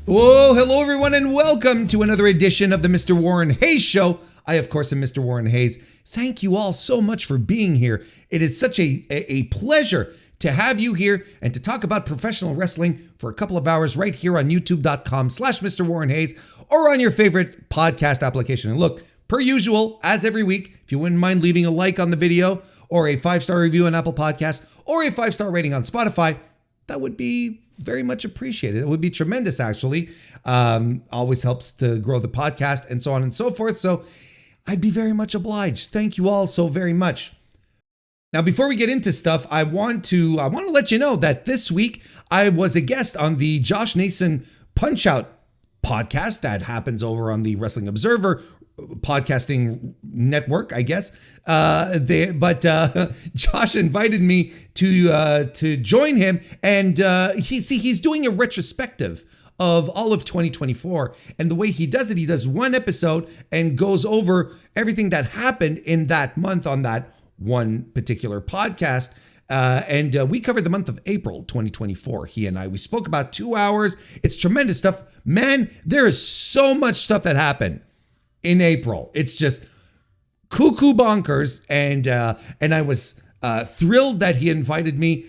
Whoa, hello everyone, and welcome to another edition of the Mr. Warren Hayes Show. I, of course, am Mr. Warren Hayes. Thank you all so much for being here. It is such a pleasure to have you here and to talk about professional wrestling for a couple of hours right here on youtube.com/Mr. Warren Hayes or on your favorite podcast application. And look, per usual, as every week, if you wouldn't mind leaving a like on the video or a 5-star review on Apple Podcasts or a 5-star rating on Spotify, that would be very much appreciated. It would be tremendous, actually. Always helps to grow the podcast and so on and so forth. So I'd be very much obliged. Thank you all so very much. Now, before we get into stuff, I want to let you know that this week I was a guest on the Josh Nason Punch-Out podcast that happens over on the Wrestling Observer podcasting network, I guess. Josh invited me to join him, and he's doing a retrospective of all of 2024. And the way he does it, he does one episode and goes over everything that happened in that month on that one particular podcast. And we covered the month of April 2024. He and we spoke about 2 hours. It's tremendous stuff. Man, there is so much stuff that happened in April. It's just cuckoo bonkers, and I was thrilled that he invited me.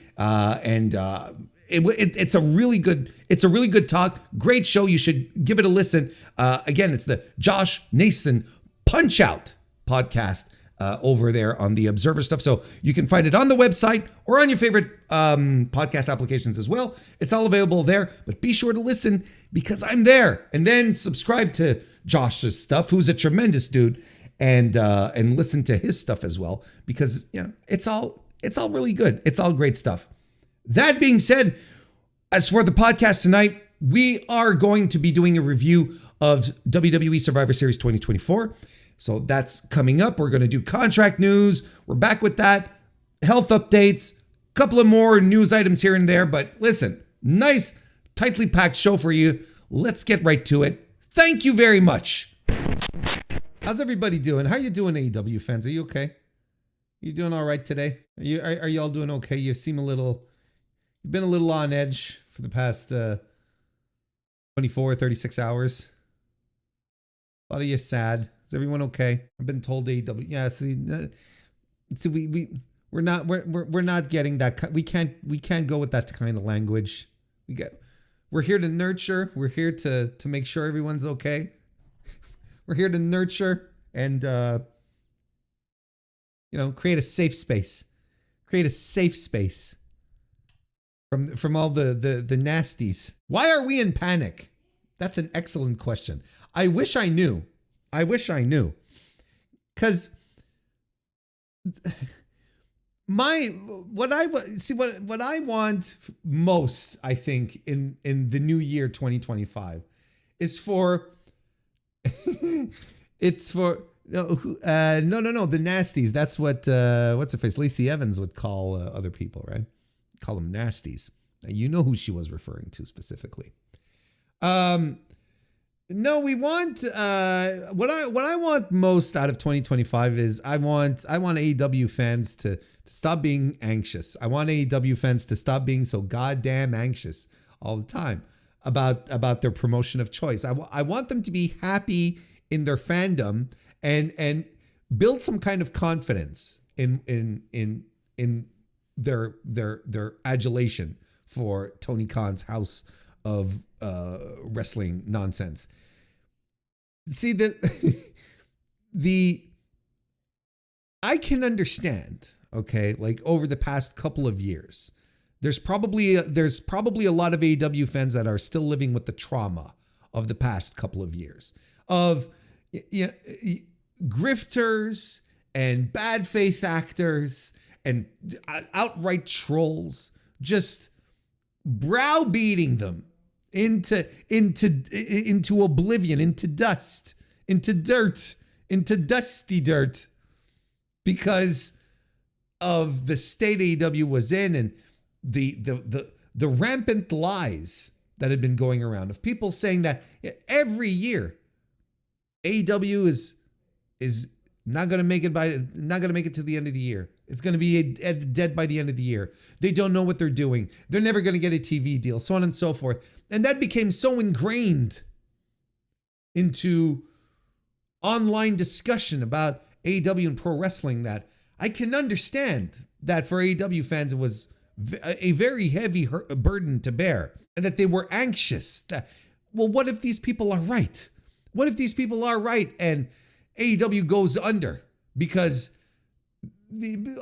It's a really good talk. Great show. You should give it a listen. Again, it's the Josh Nason Punch-Out podcast over there on the Observer stuff. So you can find it on the website or on your favorite podcast applications as well. It's all available there, but be sure to listen because I'm there. And then subscribe to Josh's stuff, who's a tremendous dude, and listen to his stuff as well, because it's all really good. It's all great stuff. That being said, as for the podcast tonight, we are going to be doing a review of WWE Survivor Series 2024. So that's coming up. We're going to do contract news. We're back with that. Health updates, a couple of more news items here and there. But listen, nice, tightly packed show for you. Let's get right to it. Thank you very much. How's everybody doing? How you doing, AEW fans? Are you okay? You doing all right today? Are you all doing okay? You seem you've been a little on edge for the past 36 hours. A lot of you sad. Is everyone okay? I've been told AEW. Yeah, see we're not getting that. We can't go with that kind of language. We're here to nurture. We're here to make sure everyone's okay. We're here to nurture and create a safe space. Create a safe space from all the nasties. Why are we in panic? That's an excellent question. I wish I knew. Because what I want most, I think, in the new year 2025 is for it's for no the nasties. That's what what's her face, Lacey Evans, would call other people, right? Call them nasties. Now, you know who she was referring to specifically. No, we want what I want most out of 2025 is I want AEW fans to stop being anxious. I want AEW fans to stop being so goddamn anxious all the time about their promotion of choice. I want them to be happy in their fandom and build some kind of confidence in their adulation for Tony Khan's house of wrestling nonsense. See I can understand, okay, like over the past couple of years, there's probably a lot of AEW fans that are still living with the trauma of the past couple of years of grifters and bad faith actors and outright trolls just browbeating them into oblivion, into dust, into dirt, into dusty dirt, because of the state AEW was in and the rampant lies that had been going around of people saying that every year AEW is Not gonna make it to the end of the year. It's gonna be dead by the end of the year. They don't know what they're doing. They're never gonna get a TV deal, so on and so forth. And that became so ingrained into online discussion about AEW and pro wrestling that I can understand that for AEW fans it was a very heavy burden to bear, and that they were anxious. Well, what if these people are right? What if these people are right and AEW goes under because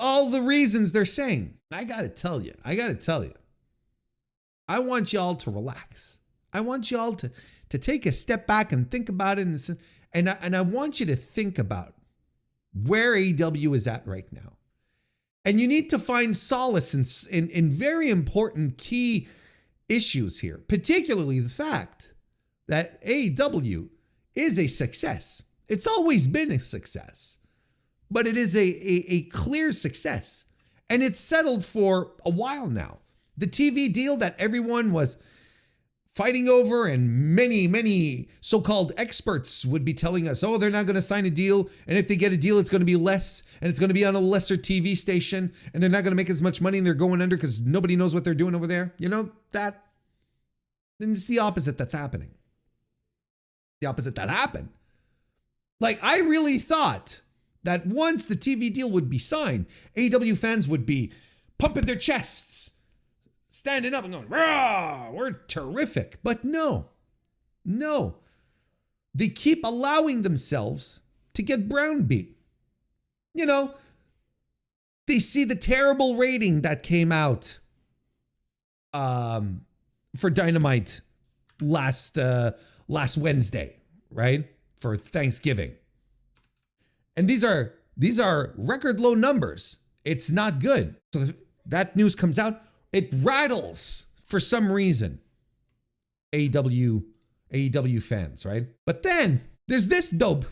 all the reasons they're saying? I gotta tell you, I want y'all to relax. I want y'all to take a step back and think about it, and I want you to think about where AEW is at right now. And you need to find solace in very important key issues here, particularly the fact that AEW is a success. It's always been a success, but it is a clear success, and it's settled for a while now. The TV deal that everyone was fighting over, and many so-called experts would be telling us, oh, they're not going to sign a deal, and if they get a deal, it's going to be less, and it's going to be on a lesser TV station, and they're not going to make as much money, and they're going under because nobody knows what they're doing over there. You know, then it's the opposite that's happening. The opposite that happened. Like, I really thought that once the TV deal would be signed, AEW fans would be pumping their chests, standing up and going, rah, we're terrific. But no. They keep allowing themselves to get browbeat. You know, they see the terrible rating that came out for Dynamite last Wednesday, right? For Thanksgiving. And these are record low numbers. It's not good. So that news comes out. It rattles for some reason AEW fans, right? But then there's this dope,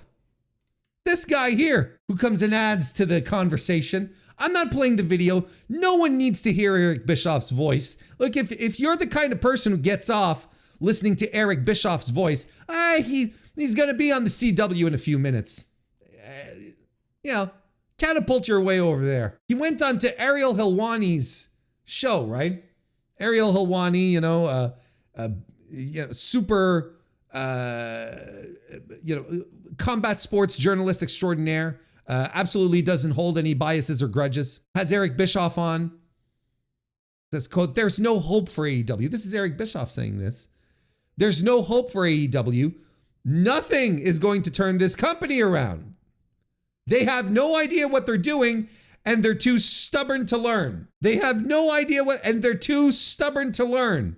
this guy here who comes and adds to the conversation. I'm not playing the video. No one needs to hear Eric Bischoff's voice. Look, if you're the kind of person who gets off listening to Eric Bischoff's voice, he's going to be on the CW in a few minutes. Catapult your way over there. He went on to Ariel Helwani's show, right? Ariel Helwani, super, combat sports journalist extraordinaire, absolutely doesn't hold any biases or grudges. Has Eric Bischoff on. This quote, there's no hope for AEW. This is Eric Bischoff saying this. There's no hope for AEW. Nothing is going to turn this company around. They have no idea what they're doing, and they're too stubborn to learn. They have no idea and they're too stubborn to learn.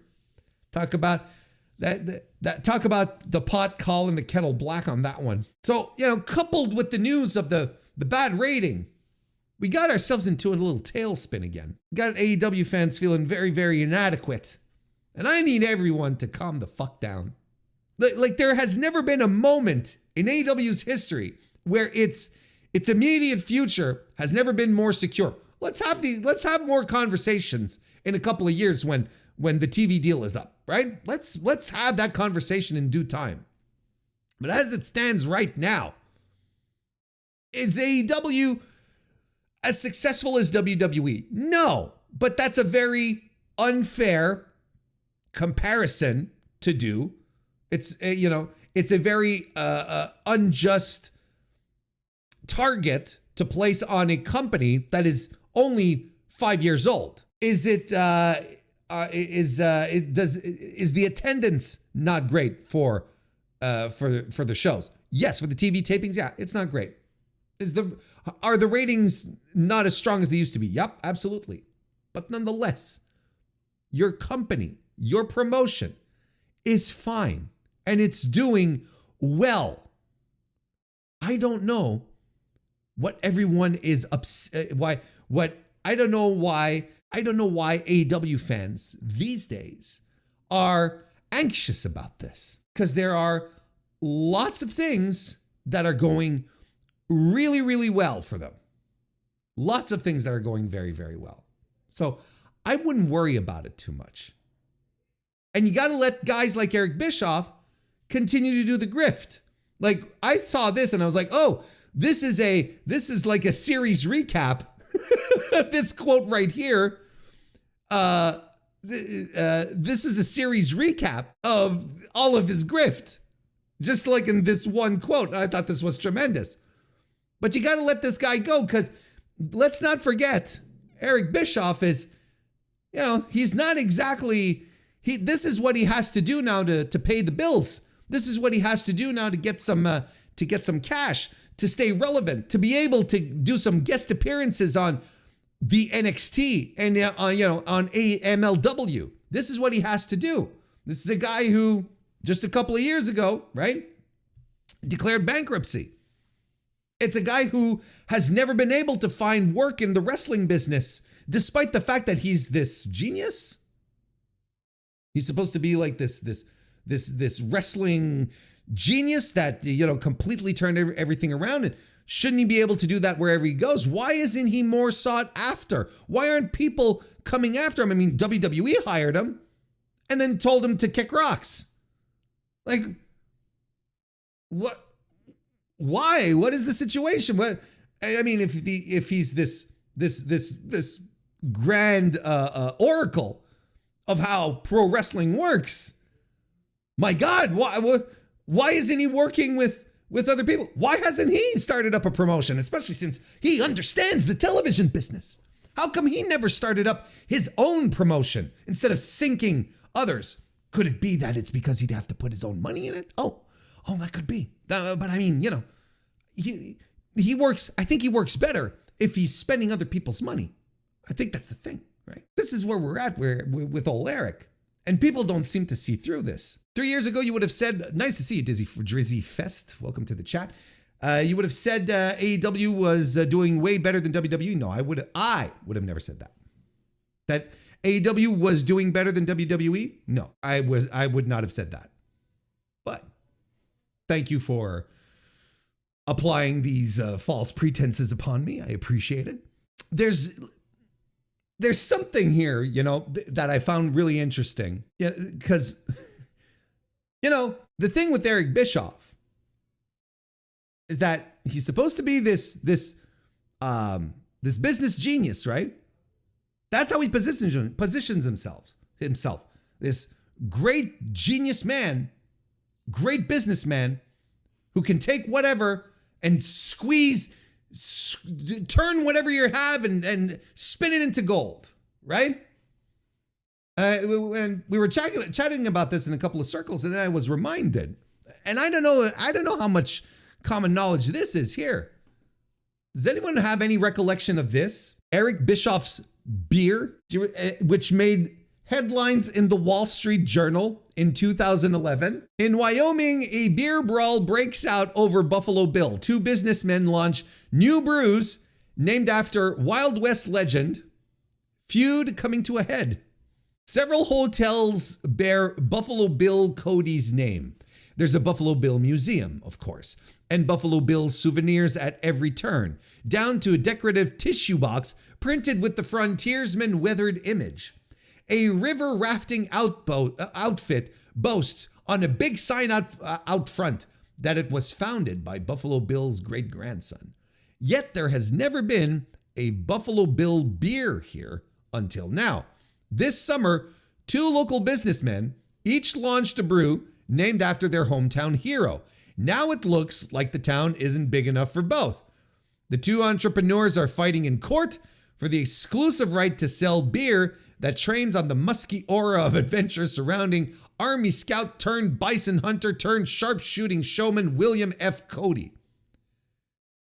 Talk about that. Talk about the pot calling the kettle black on that one. So, coupled with the news of the bad rating, we got ourselves into a little tailspin again. Got AEW fans feeling very, very inadequate. And I need everyone to calm the fuck down. Like there has never been a moment in AEW's history where its immediate future has never been more secure. Let's have more conversations in a couple of years when the TV deal is up, right? Let's have that conversation in due time. But as it stands right now, is AEW as successful as WWE? No, but that's a very unfair comparison to do. It's a very unjust target to place on a company that is only 5 years old. Is the attendance not great for the shows? Yes, for the TV tapings, yeah, it's not great. Are the ratings not as strong as they used to be? Yep, absolutely. But nonetheless, your company, your promotion is fine and it's doing well. I don't know what everyone is upset. I don't know why AEW fans these days are anxious about this, because there are lots of things that are going really, really well for them. Lots of things that are going very, very well. So I wouldn't worry about it too much. And you got to let guys like Eric Bischoff continue to do the grift. Like, I saw this and I was like, oh, This is like a series recap. This quote right here. This is a series recap of all of his grift. Just like in this one quote. I thought this was tremendous. But you got to let this guy go, because let's not forget, Eric Bischoff is, he's not exactly, this is what he has to do now to pay the bills. This is what he has to do now to get some cash, to stay relevant, to be able to do some guest appearances on the NXT and on MLW. This is what he has to do. This is a guy who just a couple of years ago, right, declared bankruptcy. It's a guy who has never been able to find work in the wrestling business, despite the fact that he's this genius. He's supposed to be like this wrestling genius that, completely turned everything around. And shouldn't he be able to do that wherever he goes? Why isn't he more sought after? Why aren't people coming after him? I mean, WWE hired him and then told him to kick rocks. Like, what? Why? What is the situation? What? I mean, if he's this grand oracle of how pro wrestling works, my God, why isn't he working with other people? Why hasn't he started up a promotion, especially since he understands the television business? How come he never started up his own promotion instead of sinking others? Could it be that it's because he'd have to put his own money in it? Oh, that could be. But I mean, he works. I think he works better if he's spending other people's money. I think that's the thing, right? This is where we're at with old Eric. And people don't seem to see through this. 3 years ago, you would have said, nice to see you, Drizzy Fest. Welcome to the chat. You would have said AEW was doing way better than WWE. No, I would have never said that. That AEW was doing better than WWE? No, I would not have said that. But thank you for applying these false pretenses upon me. I appreciate it. There's something here, that I found really interesting. Yeah, because, the thing with Eric Bischoff is that he's supposed to be this business genius, right? That's how he positions himself. This great genius man, great businessman who can take whatever and turn whatever you have and spin it into gold, right? And we were chatting about this in a couple of circles, and then I was reminded, and I don't know how much common knowledge this is here. Does anyone have any recollection of this? Eric Bischoff's beer, which made headlines in the Wall Street Journal in 2011. In Wyoming, a beer brawl breaks out over Buffalo Bill. Two businessmen launch new brews named after Wild West legend. Feud coming to a head. Several hotels bear Buffalo Bill Cody's name. There's a Buffalo Bill museum, of course, and Buffalo Bill souvenirs at every turn, down to a decorative tissue box printed with the frontiersman weathered image. A river rafting outfit boasts on a big sign out front that it was founded by Buffalo Bill's great-grandson. Yet there has never been a Buffalo Bill beer here until now. This summer, two local businessmen each launched a brew named after their hometown hero. Now it looks like the town isn't big enough for both. The two entrepreneurs are fighting in court for the exclusive right to sell beer that trains on the musky aura of adventure surrounding Army Scout turned bison hunter turned sharpshooting showman William F. Cody.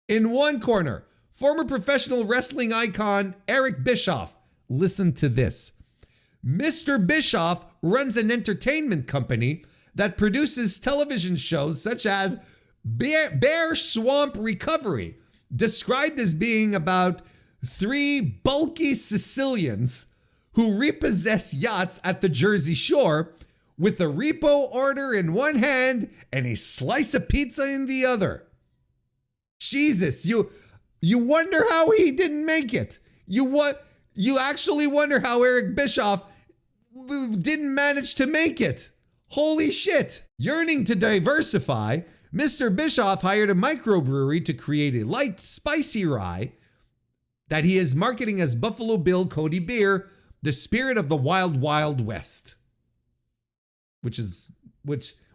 In one corner, former professional wrestling icon Eric Bischoff. Listen to this. Mr. Bischoff runs an entertainment company that produces television shows such as Bear Swamp Recovery, described as being about three bulky Sicilians who repossess yachts at the Jersey Shore with a repo order in one hand and a slice of pizza in the other. Jesus, you wonder how he didn't make it. You actually wonder how Eric Bischoff didn't manage to make it. Holy shit. Yearning to diversify, Mr. Bischoff hired a microbrewery to create a light, spicy rye that he is marketing as Buffalo Bill Cody Beer, the spirit of the Wild Wild West. Which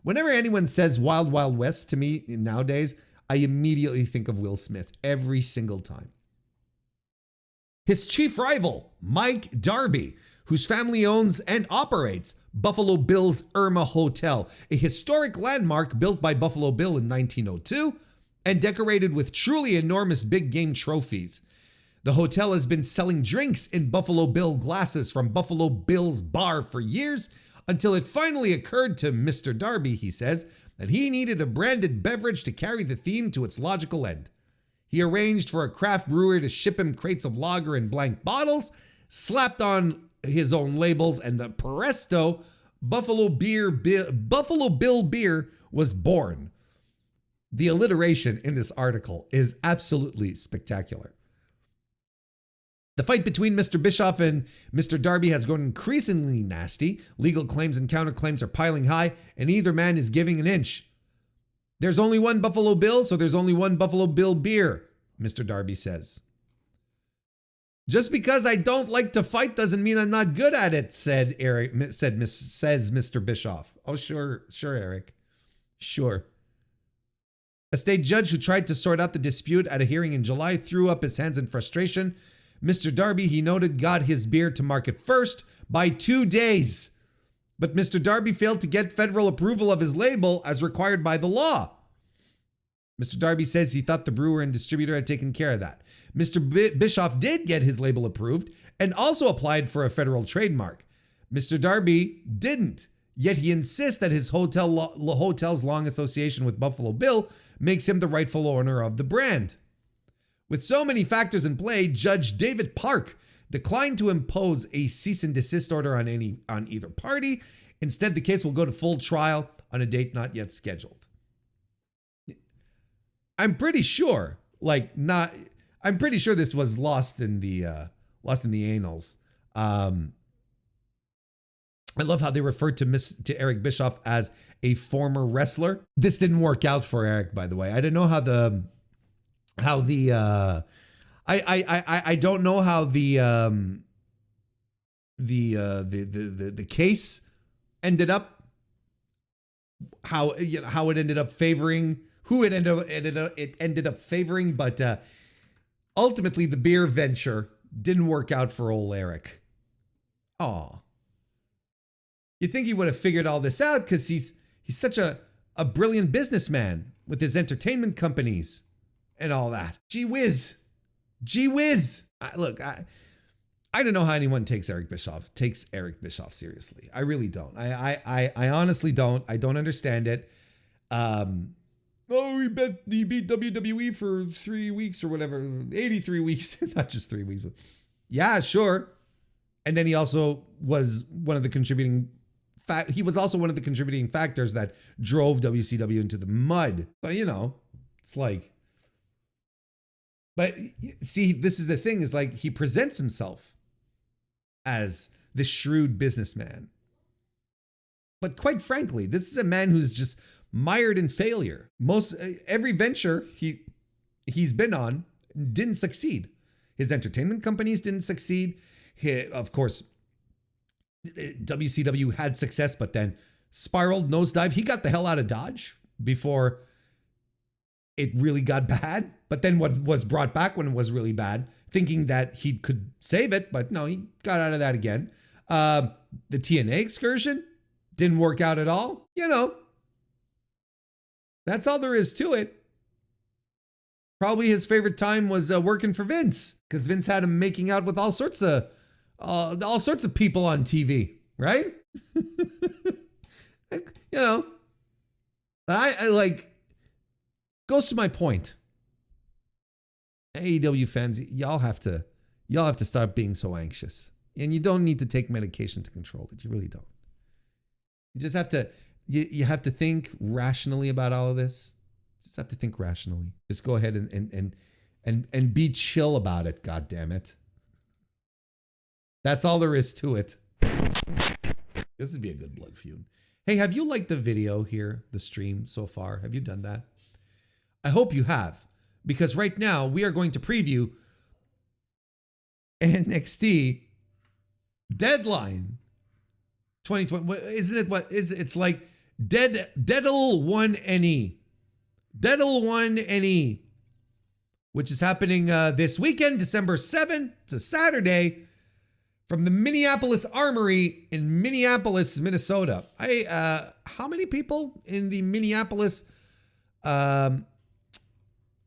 whenever anyone says Wild Wild West to me nowadays, I immediately think of Will Smith every single time. His chief rival, Mike Darby, whose family owns and operates Buffalo Bill's Irma Hotel, a historic landmark built by Buffalo Bill in 1902 and decorated with truly enormous big game trophies. The hotel has been selling drinks in Buffalo Bill glasses from Buffalo Bill's bar for years, until it finally occurred to Mr. Darby, he says, that he needed a branded beverage to carry the theme to its logical end. He arranged for a craft brewer to ship him crates of lager in blank bottles, slapped on his own labels, and the presto, Buffalo Bill beer was born. The alliteration in this article is absolutely spectacular. The fight between Mr. Bischoff and Mr. Darby has grown increasingly nasty. Legal claims and counterclaims are piling high, and neither man is giving an inch. There's only one Buffalo Bill, so there's only one Buffalo Bill beer, Mr. Darby says. Just because I don't like to fight doesn't mean I'm not good at it, says Mr. Bischoff. Oh, sure, Eric. Sure. A state judge who tried to sort out the dispute at a hearing in July threw up his hands in frustration. Mr. Darby, he noted, got his beer to market first by 2 days. But Mr. Darby failed to get federal approval of his label as required by the law. Mr. Darby says he thought the brewer and distributor had taken care of that. Mr. Bischoff did get his label approved and also applied for a federal trademark. Mr. Darby didn't, yet he insists that his hotel's long association with Buffalo Bill makes him the rightful owner of the brand. With so many factors in play, Judge David Park declined to impose a cease and desist order on either party. Instead, the case will go to full trial on a date not yet scheduled. I'm pretty sure this was lost in the annals. I love how they referred to Eric Bischoff as a former wrestler. This didn't work out for Eric, by the way. I don't know I don't know how the case ended up, how it ended up favoring, who it ended up favoring, but ultimately the beer venture didn't work out for old Eric. Aw. You'd think he would have figured all this out because he's such a brilliant businessman with his entertainment companies and all that. Gee whiz. I don't know how anyone takes Eric Bischoff seriously. I really don't. I honestly don't. I don't understand it. He beat WWE for 3 weeks or whatever, 83 weeks, not just 3 weeks. But yeah, sure. And then he also was one of the contributing factors that drove WCW into the mud. But it's like, but see, this is the thing, is like he presents himself as the shrewd businessman. But quite frankly, this is a man who's just mired in failure. Every venture he's been on didn't succeed. His entertainment companies didn't succeed. Of course, WCW had success, but then spiraled, nosedive. He got the hell out of Dodge before it really got bad. But then what was brought back when it was really bad, thinking that he could save it, but no, he got out of that again. The TNA excursion didn't work out at all. That's all there is to it. Probably his favorite time was working for Vince, because Vince had him making out with all sorts of people on TV, right? I like, goes to my point. AEW fans, y'all have to stop being so anxious, and you don't need to take medication to control it. You really don't. You just have to. You have to think rationally about all of this. Just have to think rationally. Just go ahead and be chill about it. God damn it. That's all there is to it. This would be a good blood feud. Hey, have you liked the video here, the stream so far? Have you done that? I hope you have, because right now we are going to preview NXT Deadline 2020. Isn't it? What is it? It's like Deadle 1 NE. Deadle 1 NE, which is happening this weekend, December 7th. It's a Saturday from the Minneapolis Armory in Minneapolis, Minnesota. How many people in the Minneapolis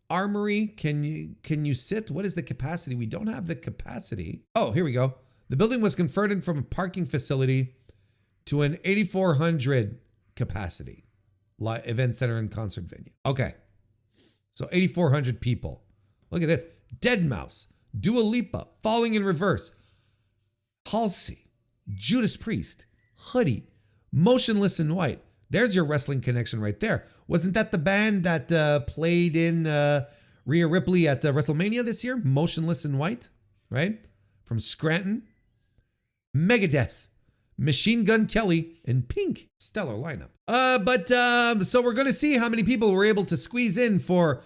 Armory can you sit? What is the capacity? We don't have the capacity. Oh, here we go. The building was converted from a parking facility to an 8,400 capacity event center and concert venue. Okay. So 8,400 people. Look at this. Deadmau5, Dua Lipa, Falling in Reverse, Halsey, Judas Priest, Hoodie, Motionless in White. There's your wrestling connection right there. Wasn't that the band that played in Rhea Ripley at WrestleMania this year? Motionless in White, right? From Scranton. Megadeth, Machine Gun Kelly, and Pink. Stellar lineup. So we're going to see how many people were able to squeeze in for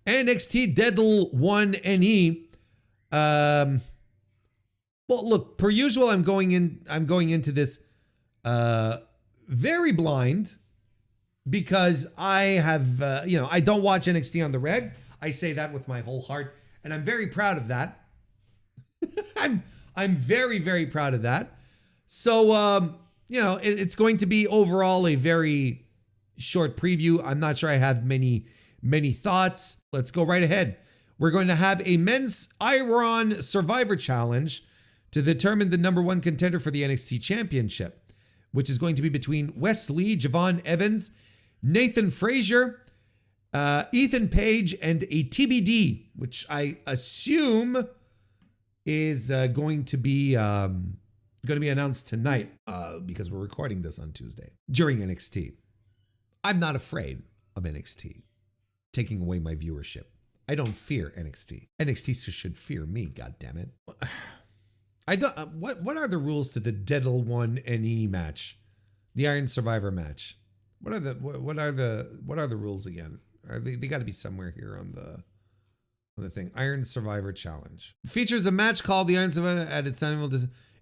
NXT Deadline 1 NE. Well, look, per usual, I'm going into this very blind because I have, I don't watch NXT on the reg. I say that with my whole heart, and I'm very proud of that. I'm very, very proud of that. So, it's going to be overall a very short preview. I'm not sure I have many thoughts. Let's go right ahead. We're going to have a men's Iron Survivor Challenge to determine the number one contender for the NXT Championship, which is going to be between Wes Lee, Javon Evans, Nathan Frazier, Ethan Page, and a TBD, which I assume is going to be announced tonight because we're recording this on Tuesday during NXT. I'm not afraid of NXT taking away my viewership. I don't fear NXT. NXT should fear me. God damn it! I don't. What are the rules to the Deadle 1 NE match, the Iron Survivor match? What are the rules again? They got to be somewhere here on the thing. Iron Survivor Challenge features a match called the Iron Survivor at its annual,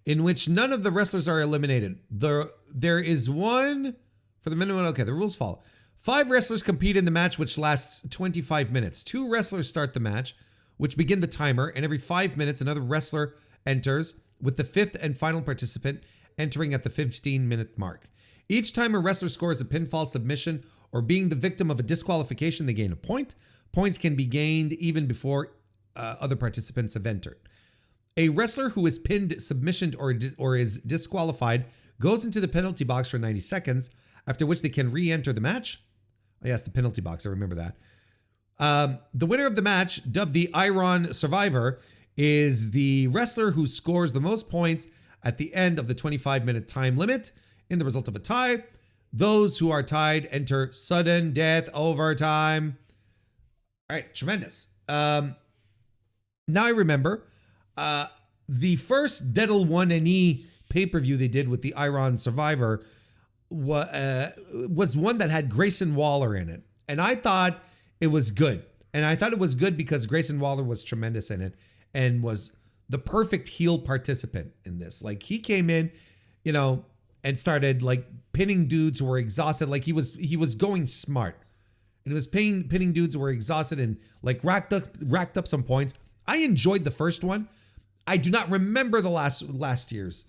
in which none of the wrestlers are eliminated. There is one for the minimum. Okay, the rules follow. 5 wrestlers compete in the match, which lasts 25 minutes. 2 wrestlers start the match, which begin the timer, and every 5 minutes, another wrestler enters, with the 5th and final participant entering at the 15-minute mark. Each time a wrestler scores a pinfall, submission, or being the victim of a disqualification, they gain a point. Points can be gained even before other participants have entered. A wrestler who is pinned, submissioned, or is disqualified goes into the penalty box for 90 seconds, after which they can re-enter the match. Oh, yes, the penalty box. I remember that. The winner of the match, dubbed the Iron Survivor, is the wrestler who scores the most points at the end of the 25-minute time limit. In the result of a tie, those who are tied enter sudden death overtime. All right, tremendous. Now I remember the first Deadle 1 NE pay-per-view they did with the Iron Survivor was one that had Grayson Waller in it. And I thought it was good. And I thought it was good because Grayson Waller was tremendous in it and was the perfect heel participant in this. Like, he came in, and started like pinning dudes who were exhausted. Like, he was going smart. And it was pinning dudes who were exhausted and like racked up some points. I enjoyed the first one. I do not remember the last year's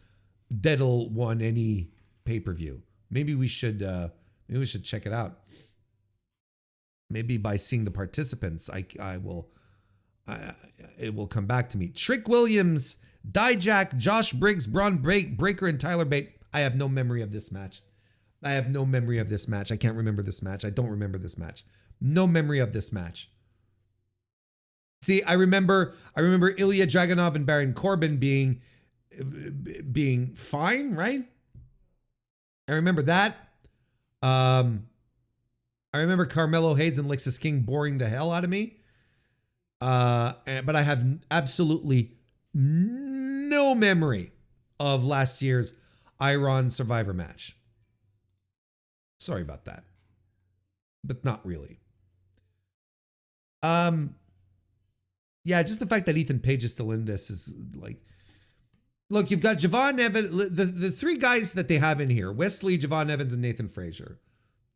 Deadle 1 NE pay-per-view. Maybe we should check it out. Maybe by seeing the participants, it will come back to me. Trick Williams, Dijak, Josh Briggs, Braun Breaker, and Tyler Bate. I have no memory of this match. I can't remember this match. I don't remember this match. No memory of this match. See, I remember Ilya Dragunov and Baron Corbin being fine, right? I remember that. I remember Carmelo Hayes and Lexus King boring the hell out of me. But I have absolutely no memory of last year's Iron Survivor match. Sorry about that. But not really. Yeah, just the fact that Ethan Page is still in this is like, look, you've got Javon Evans, the three guys that they have in here, Wesley, Javon Evans, and Nathan Frazier.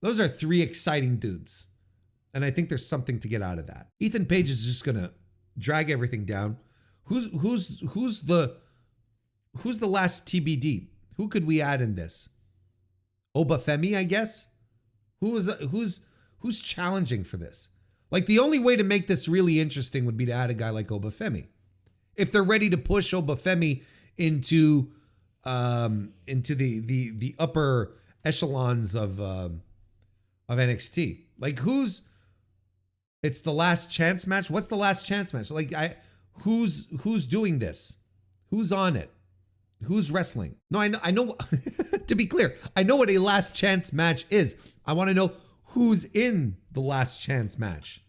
Those are three exciting dudes. And I think there's something to get out of that. Ethan Page is just gonna drag everything down. Who's the last TBD? Who could we add in this? Obafemi, I guess. Who's challenging for this? Like, the only way to make this really interesting would be to add a guy like Obafemi. If they're ready to push Obafemi into the upper echelons of NXT. Like, it's the last chance match. What's the last chance match? Like, who's doing this? Who's on it? Who's wrestling? No, I know. To be clear, I know what a last chance match is. I want to know who's in the last chance match.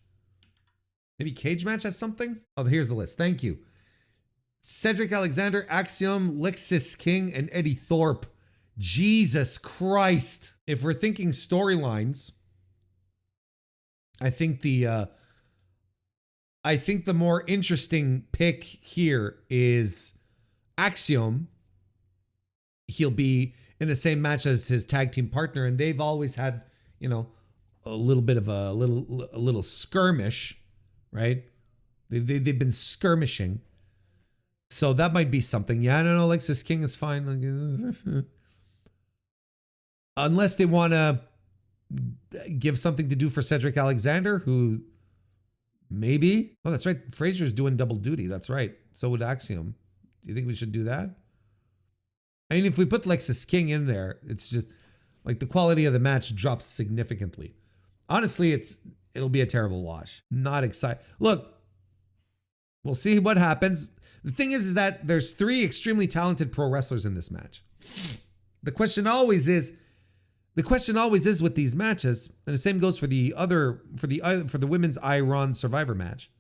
Maybe cage match has something? Oh, here's the list. Thank you. Cedric Alexander, Axiom, Lexis King, and Eddie Thorpe. Jesus Christ. If we're thinking storylines, I think the more interesting pick here is Axiom. He'll be in the same match as his tag team partner, and they've always had, you know, a little bit of a little skirmish, right? They've been skirmishing. So that might be something. Yeah, I don't know. Lexis King is fine. Unless they want to give something to do for Cedric Alexander, who maybe. Oh, that's right. Frazier's doing double duty. That's right. So would Axiom. Do you think we should do that? I mean, if we put Lexis King in there, it's just like the quality of the match drops significantly. Honestly, it'll be a terrible wash. Not excited. Look, we'll see what happens. The thing is that there's three extremely talented pro wrestlers in this match. The question always is with these matches, and the same goes for the women's Iron Survivor match.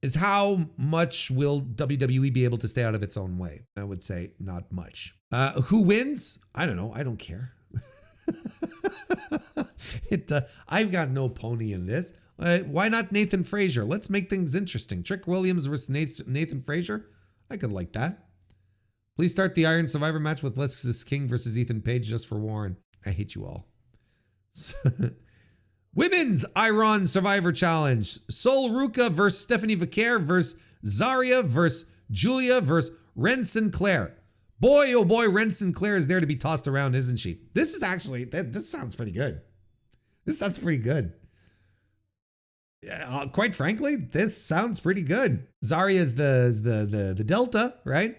Is how much will WWE be able to stay out of its own way? I would say not much. Who wins? I don't know. I don't care. I've got no pony in this. Why not Nathan Frazier? Let's make things interesting. Trick Williams versus Nathan Frazier. I could like that. Please start the Iron Survivor match with Lexis King versus Ethan Page just for Warren. I hate you all. Women's Iron Survivor Challenge. Sol Ruka versus Stephanie Vaquer versus Zarya versus Julia versus Ren Sinclair. Boy, oh boy, Ren Sinclair is there to be tossed around, isn't she? This is actually, this sounds pretty good. This sounds pretty good. Quite frankly, this sounds pretty good. Zarya is the Delta, right?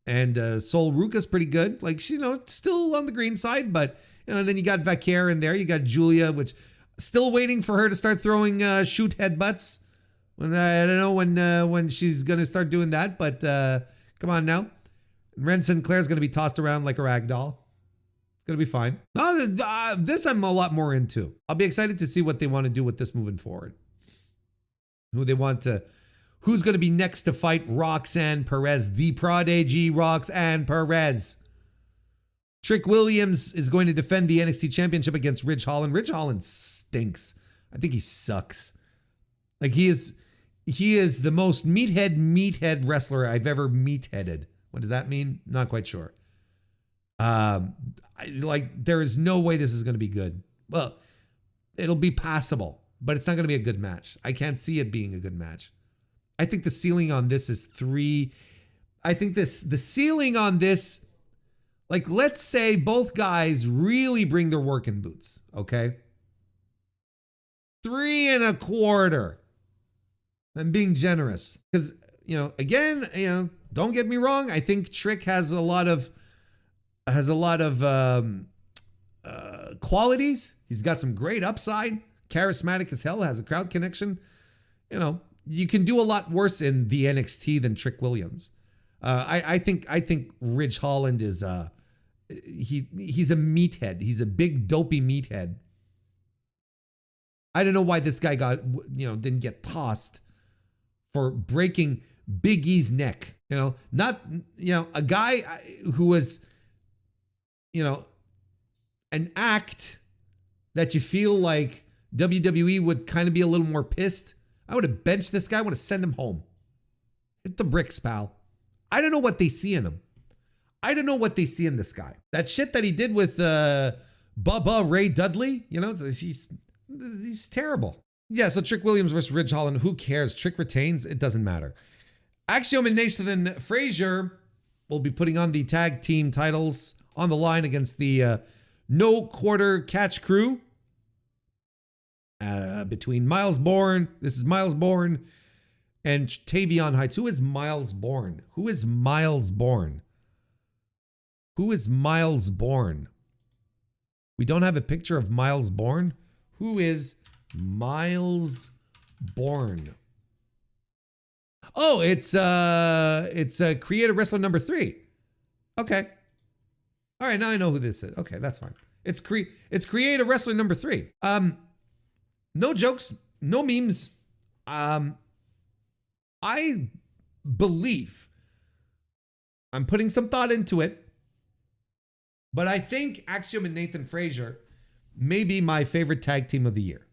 And Sol Ruka's pretty good. Like, she, still on the green side, but, and then you got Vaquer in there. You got Julia, which still waiting for her to start throwing shoot headbutts. I don't know when she's going to start doing that, but come on now. Ren Sinclair's going to be tossed around like a rag doll. It's going to be fine. This I'm a lot more into. I'll be excited to see what they want to do with this moving forward. Who's going to be next to fight Roxanne Perez, the prodigy Roxanne Perez. Trick Williams is going to defend the NXT Championship against Ridge Holland. Ridge Holland stinks. I think he sucks. Like, he is the most meathead wrestler I've ever meatheaded. What does that mean? Not quite sure. There is no way this is going to be good. Well, it'll be passable, but it's not going to be a good match. I can't see it being a good match. I think the ceiling on this is 3. I think the ceiling on this, like, let's say both guys really bring their working boots, okay? 3.25. I'm being generous because, again, don't get me wrong. I think Trick has a lot of qualities. He's got some great upside. Charismatic as hell. Has a crowd connection. You can do a lot worse in the NXT than Trick Williams. I think Ridge Holland is he's a meathead. He's a big dopey meathead. I don't know why this guy didn't get tossed for breaking Big E's neck. Not a guy who was an act that you feel like WWE would kind of be a little more pissed. I would have benched this guy. I would have sent him home. Hit the bricks, pal. I don't know what they see in him. I don't know what they see in this guy. That shit that he did with Bubba Ray Dudley, he's terrible. Yeah, so Trick Williams versus Ridge Holland. Who cares? Trick retains. It doesn't matter. Axiom and Nathan Frazier will be putting on the tag team titles on the line against the No Quarter Catch Crew. Between Miles Bourne, this is Miles Bourne, and Tavion Heights. Who is Miles Bourne? Who is Miles Bourne? Who is Miles Bourne? We don't have a picture of Miles Bourne. Who is Miles Bourne? Oh, it's Creator Wrestler number 3. Okay. All right, now I know who this is. Okay, that's fine. It's Creator Wrestler number 3. No jokes, no memes. I believe I'm putting some thought into it, but I think Axiom and Nathan Frazier may be my favorite tag team of the year.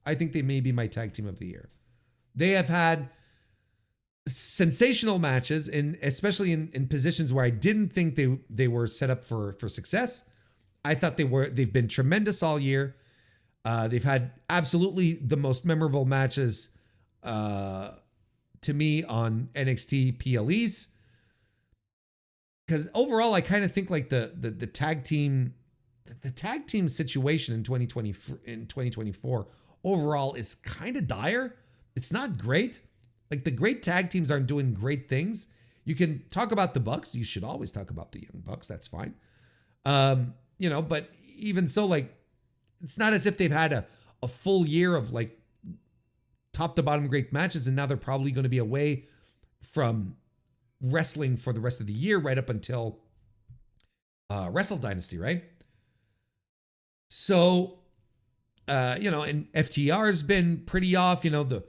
I think they may be my tag team of the year. They have had sensational matches, especially in positions where I didn't think they were set up for success. I thought they've been tremendous all year. They've had absolutely the most memorable matches to me on NXT PLEs. Because overall, I kind of think like the tag team situation in 2024 overall is kind of dire. It's not great. Like the great tag teams aren't doing great things. You can talk about the Bucks. You should always talk about the Young Bucks. That's fine. But even so, like, it's not as if they've had a full year of like top to bottom great matches, and now they're probably going to be away from wrestling for the rest of the year, right up until Wrestle Dynasty, right? So, and FTR's been pretty off. The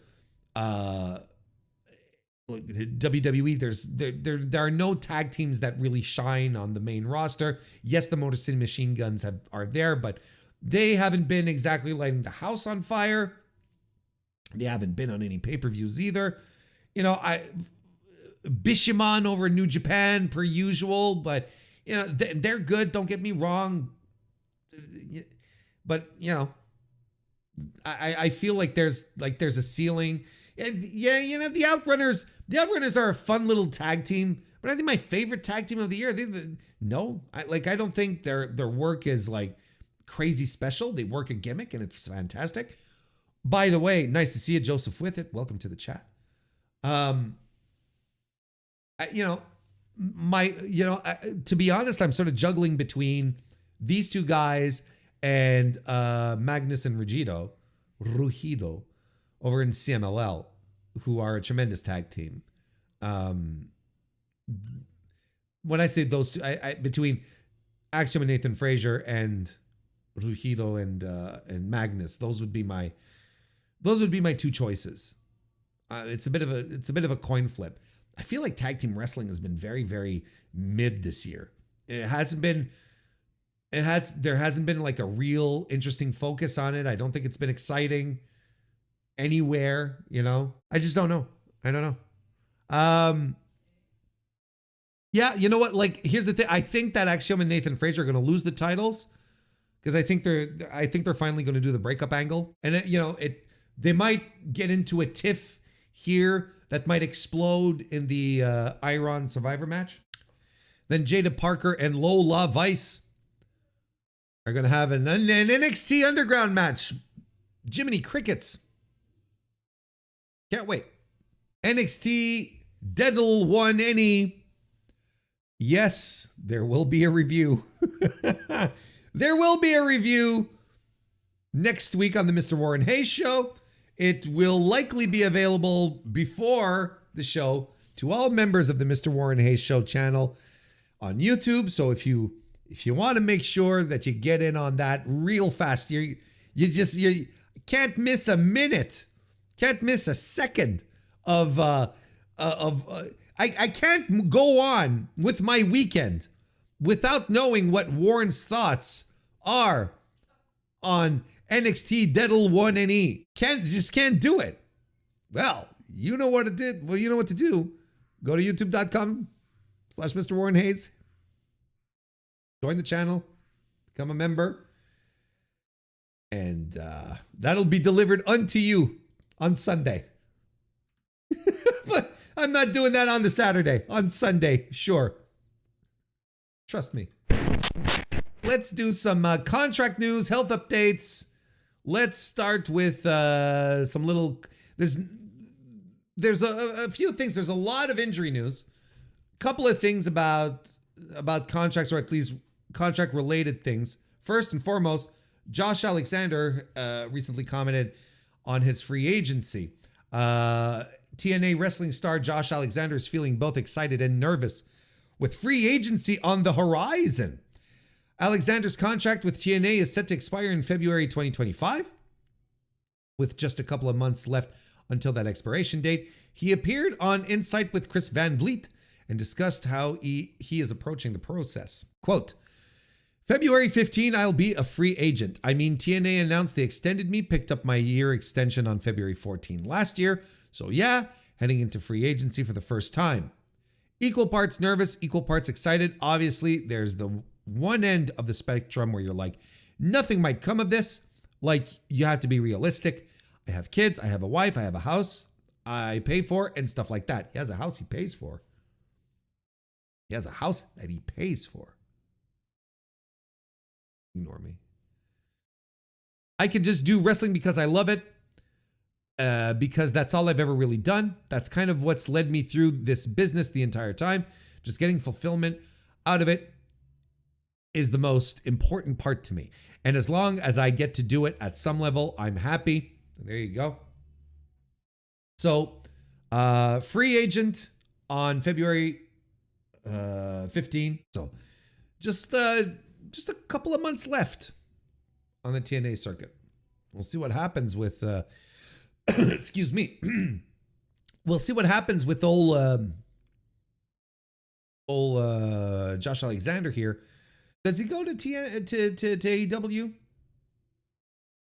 WWE, there are no tag teams that really shine on the main roster. Yes, the Motor City Machine Guns are there, but they haven't been exactly lighting the house on fire. They haven't been on any pay-per-views either. Bishamon over in New Japan per usual, but they're good. Don't get me wrong. But I feel like there's a ceiling. Yeah, the Outrunners are a fun little tag team, but I think my favorite tag team of the year. I don't think their work is like crazy special. They work a gimmick and it's fantastic. By the way, nice to see you, Joseph with it. Welcome to the chat. To be honest, I'm sort of juggling between these two guys and Magnus and Rugido over in CMLL, who are a tremendous tag team. When I say those two, I between Axiom and Nathan Frazier and Rugido and Magnus, those would be my two choices. It's a bit of a coin flip. I feel like tag team wrestling has been very, very mid this year. There hasn't been like a real interesting focus on it. I don't think it's been exciting anywhere, I just don't know. I don't know. Yeah, you know what? Like, here's the thing. I think that Axiom and Nathan Frazier are going to lose the titles because I think they're finally going to do the breakup angle, and they might get into a tiff here that might explode in the Iron Survivor match. Then Jada Parker and Lola Vice are going to have an NXT Underground match. Jiminy Crickets. Can't wait. NXT Deadline NE. Yes, there will be a review. There will be a review next week on the MrWarrenHayes show. It will likely be available before the show to all members of the MrWarrenHayes show channel on YouTube. So if you want to make sure that you get in on that real fast, you can't miss a minute, can't miss a second of I can't go on with my weekend without knowing what Warren's thoughts are on NXT Deadline 1NE. Just can't do it. Well, you know what it did. Well, you know what to do. Go to youtube.com/MrWarrenHayes. Join the channel. Become a member. And that'll be delivered unto you on Sunday. But I'm not doing that on the Saturday. On Sunday, sure. Trust me. Let's do some contract news, health updates. Let's start with some little... There's a few things. There's a lot of injury news. A couple of things about contracts, or at least contract-related things. First and foremost, Josh Alexander recently commented on his free agency. TNA wrestling star Josh Alexander is feeling both excited and nervous with free agency on the horizon. Alexander's contract with TNA is set to expire in February 2025. With just a couple of months left until that expiration date, he appeared on Insight with Chris Van Vliet and discussed how he is approaching the process. Quote, February 15, I'll be a free agent. I mean, TNA announced they extended me, picked up my year extension on February 14 last year. So yeah, heading into free agency for the first time. Equal parts nervous, equal parts excited. Obviously, there's the one end of the spectrum where you're like, nothing might come of this. Like, you have to be realistic. I have kids, I have a wife, I have a house I pay for, and stuff like that. He has a house he pays for. He has a house that he pays for. Ignore me. I could just do wrestling because I love it. Because that's all I've ever really done. That's kind of what's led me through this business the entire time. Just getting fulfillment out of it is the most important part to me. And as long as I get to do it at some level, I'm happy. There you go. So, free agent on February 15. So, just a couple of months left on the TNA circuit. We'll see what happens with... excuse me. We'll see what happens with old Josh Alexander here. Does he go to AEW?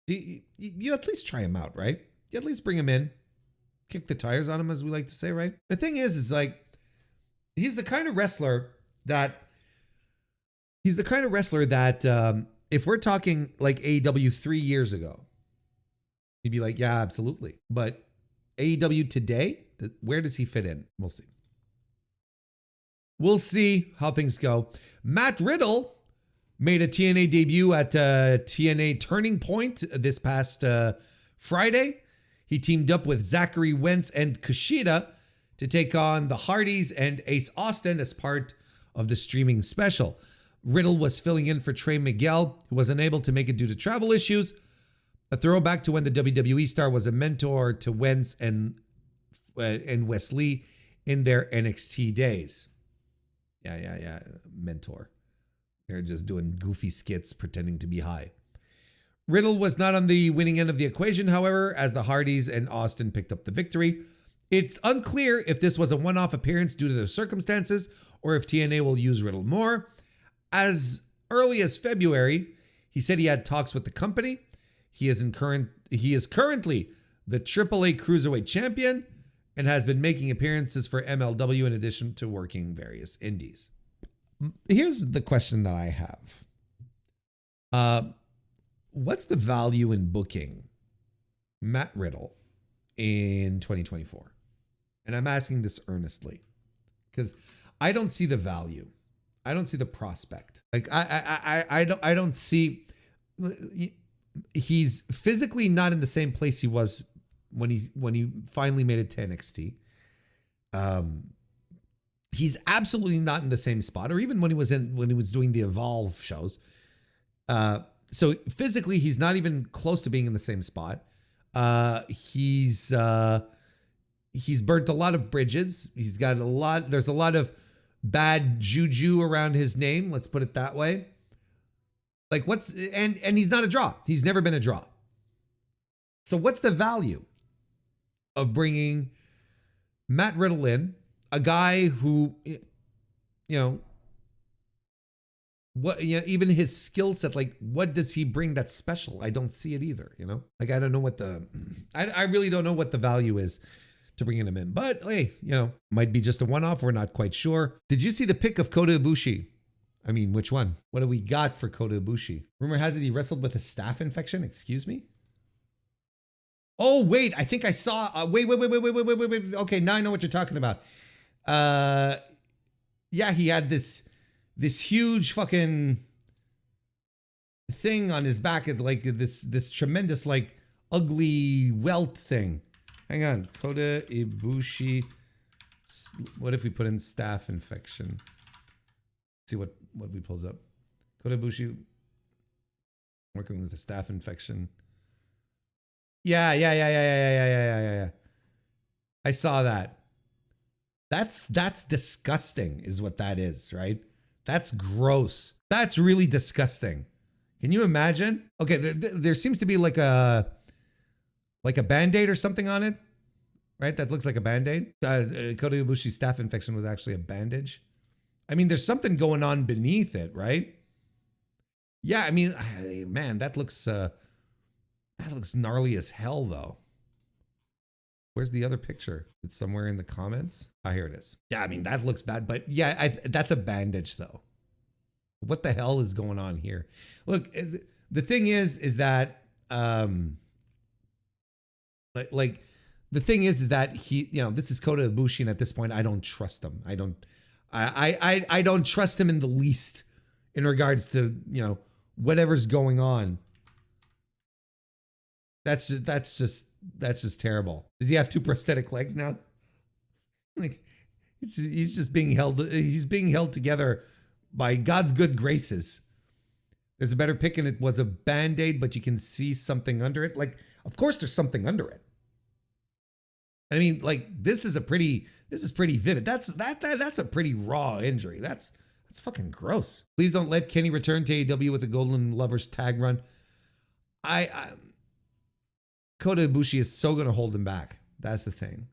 You at least try him out, right? You at least bring him in, kick the tires on him, as we like to say, right? The thing is like, he's the kind of wrestler that if we're talking like AEW 3 years ago, you'd be like, yeah, absolutely. But AEW today, where does he fit in? We'll see. We'll see how things go. Matt Riddle made a TNA debut at TNA Turning Point this past Friday. He teamed up with Zachary Wentz and Kushida to take on the Hardys and Ace Austin as part of the streaming special. Riddle was filling in for Trey Miguel, who was unable to make it due to travel issues. A throwback to when the WWE star was a mentor to Wentz and Wesley in their NXT days. Yeah. Mentor. They're just doing goofy skits pretending to be high. Riddle was not on the winning end of the equation, however, as the Hardys and Austin picked up the victory. It's unclear if this was a one-off appearance due to the circumstances or if TNA will use Riddle more. As early as February, he said he had talks with the company. He is currently the AAA Cruiserweight Champion and has been making appearances for MLW in addition to working various indies. Here's the question that I have. What's the value in booking Matt Riddle in 2024? And I'm asking this earnestly because I don't see the value. I don't see the prospect. Like I don't see... He's physically not in the same place he was when he finally made it to NXT. He's absolutely not in the same spot, or even when he was doing the Evolve shows. So physically, he's not even close to being in the same spot. He's burnt a lot of bridges. He's got there's a lot of bad juju around his name. Let's put it that way. Like and he's not a draw. He's never been a draw. So what's the value of bringing Matt Riddle in, a guy who, What, yeah, even his skill set, like what does he bring that's special? I don't see it either, you know? Like I don't know what I really don't know what the value is to bringing him in. But hey, you know, might be just a one-off. We're not quite sure. Did you see the pic of Kota Ibushi? I mean, which one? What do we got for Kota Ibushi? Rumor has it he wrestled with a staph infection. Excuse me? Oh, wait. I think I saw... wait. Okay, now I know what you're talking about. Yeah, he had this huge fucking thing on his back. Like this tremendous, like, ugly welt thing. Hang on. Kota Ibushi. What if we put in staph infection? See what we pulls up. Kota Ibushi working with a staph infection. Yeah. I saw that. That's disgusting is what that is, right? That's gross. That's really disgusting. Can you imagine? Okay, there seems to be like a Band-Aid or something on it, right? That looks like a Band-Aid. Kota Ibushi's staph infection was actually a bandage. I mean, there's something going on beneath it, right? Yeah, I mean, man, that looks gnarly as hell, though. Where's the other picture? It's somewhere in the comments. Ah, here it is. Yeah, I mean, that looks bad, but yeah, that's a bandage, though. What the hell is going on here? Look, the thing is that, like, the thing is that he, you know, this is Kota Ibushi, and at this point, I don't trust him. I don't trust him in the least in regards to, you know, whatever's going on. That's just terrible. Does he have 2 prosthetic legs now? Like he's just being held. He's being held together by God's good graces. There's a better pic, and it was a Band-Aid, but you can see something under it. Like, of course, there's something under it. I mean, like this is pretty vivid. That's a pretty raw injury. That's fucking gross. Please don't let Kenny return to AEW with a Golden Lovers tag run. Kota Ibushi is so going to hold him back. That's the thing.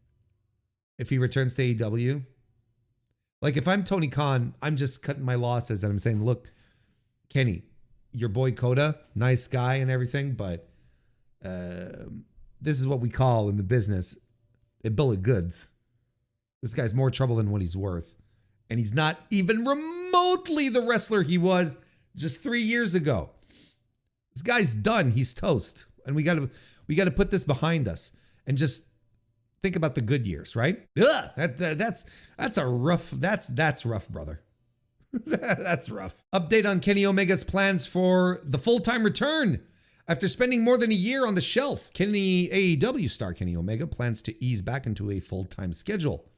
If he returns to AEW, like if I'm Tony Khan, I'm just cutting my losses and I'm saying, look, Kenny, your boy Kota, nice guy and everything, but this is what we call in the business a bill of goods. This guy's more trouble than what he's worth. And he's not even remotely the wrestler he was just 3 years ago. This guy's done. He's toast. And we got to put this behind us and just think about the good years, right? Ugh, that's rough, brother. That's rough. Update on Kenny Omega's plans for the full-time return. After spending more than a year on the shelf, AEW star Kenny Omega plans to ease back into a full-time schedule.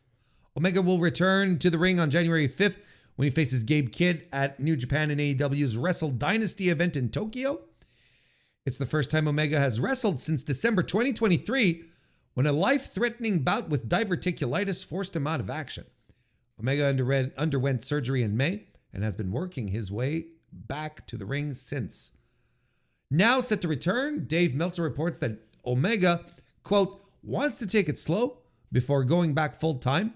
Omega will return to the ring on January 5th when he faces Gabe Kidd at New Japan and AEW's Wrestle Dynasty event in Tokyo. It's the first time Omega has wrestled since December 2023, when a life-threatening bout with diverticulitis forced him out of action. Omega underwent surgery in May and has been working his way back to the ring since. Now set to return, Dave Meltzer reports that Omega, quote, wants to take it slow before going back full-time,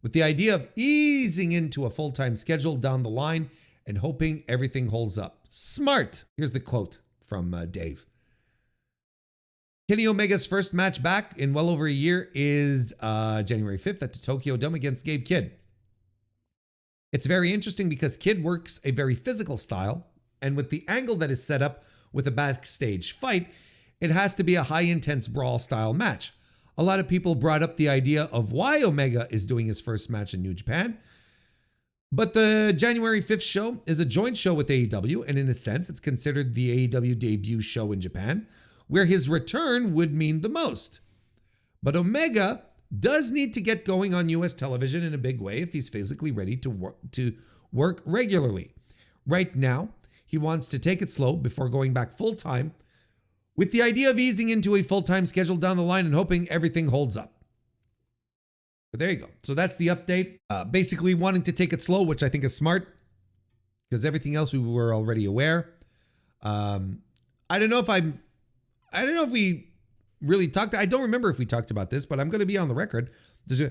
with the idea of easing into a full-time schedule down the line and hoping everything holds up. Smart. Here's the quote from Dave. Kenny Omega's first match back in well over a year is January 5th at the Tokyo Dome against Gabe Kidd. It's very interesting because Kidd works a very physical style, and with the angle that is set up with a backstage fight, it has to be a high-intense brawl-style match. A lot of people brought up the idea of why Omega is doing his first match in New Japan, but the January 5th show is a joint show with AEW, and in a sense, it's considered the AEW debut show in Japan, where his return would mean the most. But Omega does need to get going on US television in a big way if he's physically ready to work regularly. Right now, he wants to take it slow before going back full-time, with the idea of easing into a full-time schedule down the line and hoping everything holds up. But there you go. So that's the update. Basically wanting to take it slow, which I think is smart, because everything else we were already aware. I don't know if we really talked. I don't remember if we talked about this, but I'm going to be on the record. I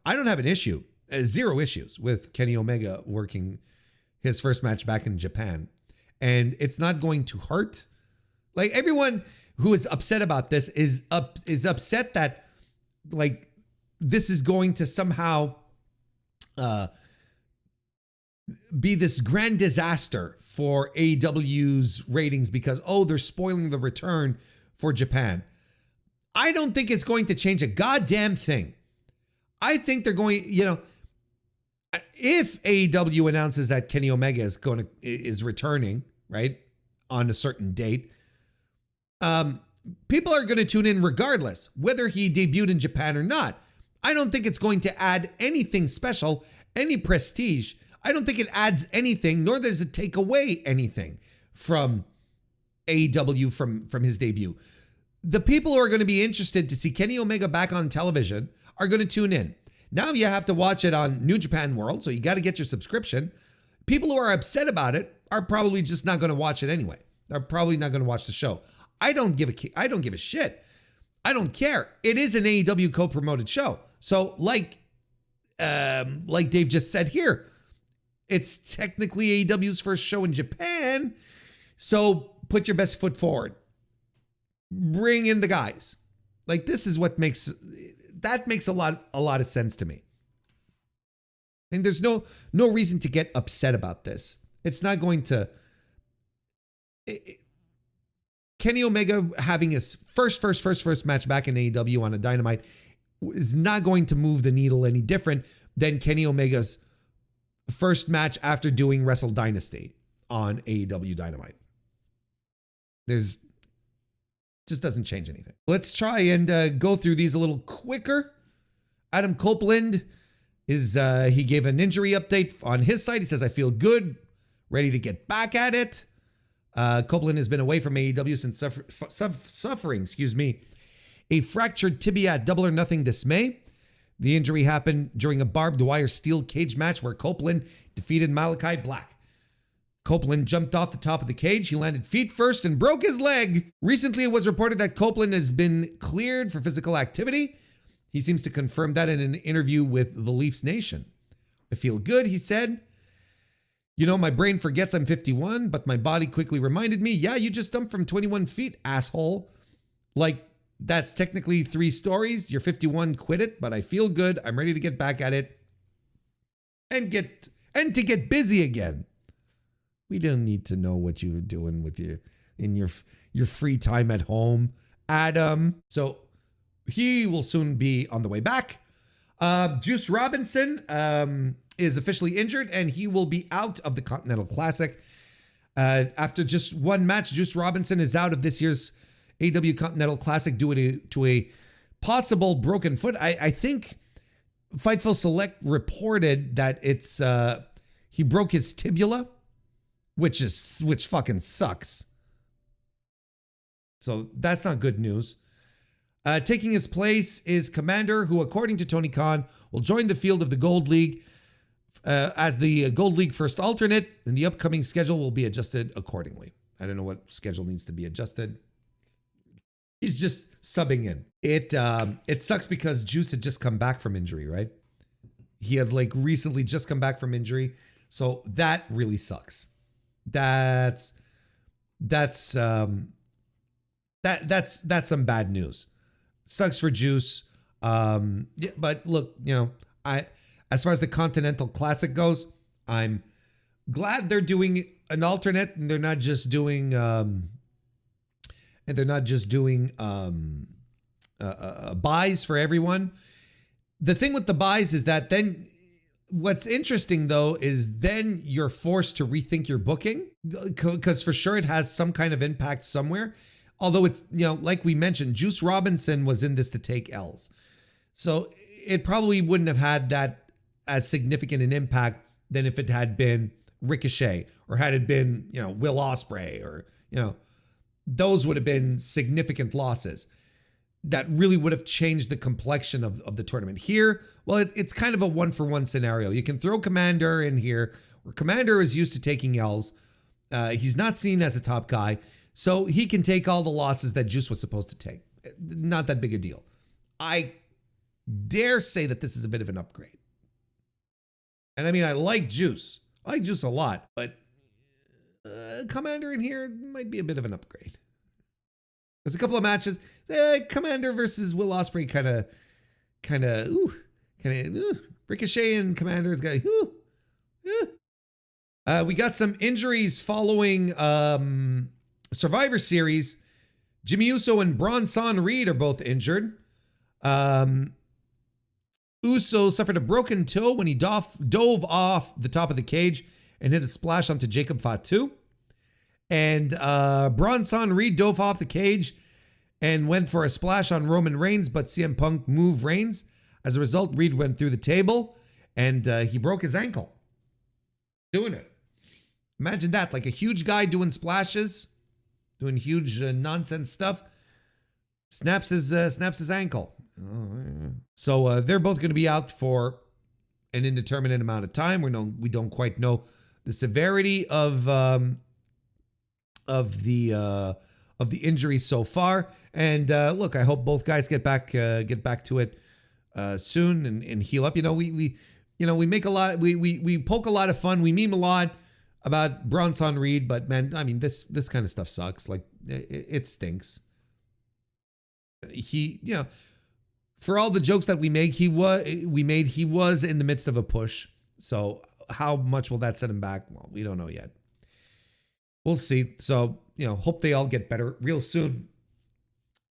don't have an issue, 0 issues with Kenny Omega working his first match back in Japan. And it's not going to hurt. Like, everyone who is upset about this is upset that, like, this is going to somehow be this grand disaster for AEW's ratings because, oh, they're spoiling the return for Japan. I don't think it's going to change a goddamn thing. I think they're going, if AEW announces that Kenny Omega is returning, right, on a certain date, people are going to tune in regardless, whether he debuted in Japan or not. I don't think it's going to add anything special, any prestige. I don't think it adds anything, nor does it take away anything from AEW from his debut. The people who are going to be interested to see Kenny Omega back on television are going to tune in. Now you have to watch it on New Japan World, so you got to get your subscription. People who are upset about it are probably just not going to watch it anyway. They're probably not going to watch the show. I don't give a shit. I don't care. It is an AEW co-promoted show. So like Dave just said here, it's technically AEW's first show in Japan. So put your best foot forward. Bring in the guys. Like, this is what makes a lot of sense to me. And there's no reason to get upset about this. It's not going to. Kenny Omega having his first match back in AEW on a Dynamite is not going to move the needle any different than Kenny Omega's first match after doing Wrestle Dynasty on AEW Dynamite. Just doesn't change anything. Let's try and go through these a little quicker. Adam Copeland he gave an injury update on his site. He says, I feel good, ready to get back at it. Copeland has been away from AEW since suffering, a fractured tibia at Double or Nothing this May. The injury happened during a barbed wire steel cage match where Copeland defeated Malachi Black. Copeland jumped off the top of the cage. He landed feet first and broke his leg. Recently, it was reported that Copeland has been cleared for physical activity. He seems to confirm that in an interview with the Leafs Nation. I feel good, he said. My brain forgets I'm 51, but my body quickly reminded me, yeah, you just jumped from 21 feet, asshole. Like, that's technically 3 stories. You're 51, quit it, but I feel good. I'm ready to get back at it and to get busy again. We don't need to know what you were doing with your free time at home, Adam. So he will soon be on the way back. Juice Robinson is officially injured, and he will be out of the Continental Classic. After just one match, Juice Robinson is out of this year's AEW Continental Classic due to a possible broken foot. I think Fightful Select reported that he broke his tibula, which fucking sucks. So that's not good news. Taking his place is Commander, who, according to Tony Khan, will join the field of the Gold League as the Gold League first alternate, and the upcoming schedule will be adjusted accordingly. I don't know what schedule needs to be adjusted. He's just subbing in. It sucks because Juice had just come back from injury, right? He had recently just come back from injury, so that really sucks. That's some bad news. Sucks for Juice. But look, as far as the Continental Classic goes, I'm glad they're doing an alternate and they're not just doing buys for everyone. The thing with the buys is that then what's interesting though is then you're forced to rethink your booking, because for sure it has some kind of impact somewhere. Although it's, like we mentioned, Juice Robinson was in this to take L's. So it probably wouldn't have had that as significant an impact than if it had been Ricochet or had it been, Will Ospreay or, those would have been significant losses that really would have changed the complexion of the tournament. Here, well, it's kind of a one-for-one scenario. You can throw Commander in here, where Commander is used to taking L's. He's not seen as a top guy, so he can take all the losses that Juice was supposed to take. Not that big a deal. I dare say that this is a bit of an upgrade. And I mean, I like Juice. I like Juice a lot, but Commander in here might be a bit of an upgrade. There's a couple of matches. Commander versus Will Ospreay kind of, Ricochet and Commander's got, we got some injuries following Survivor Series. Jimmy Uso and Bronson Reed are both injured. Uso suffered a broken toe when he dove off the top of the cage and hit a splash onto Jacob Fatu. And Bronson Reed dove off the cage and went for a splash on Roman Reigns, but CM Punk moved Reigns. As a result, Reed went through the table and he broke his ankle doing it. Imagine that, like a huge guy doing splashes, doing huge nonsense stuff, snaps his ankle. So they're both going to be out for an indeterminate amount of time. We don't quite know the severity of the injuries so far. And look, I hope both guys get back to it soon and heal up. We make a lot. We poke a lot of fun. We meme a lot about Bronson Reed, but man, I mean this kind of stuff sucks. Like it stinks. For all the jokes that we make, he was in the midst of a push. So how much will that set him back? Well, we don't know yet. We'll see. So, hope they all get better real soon.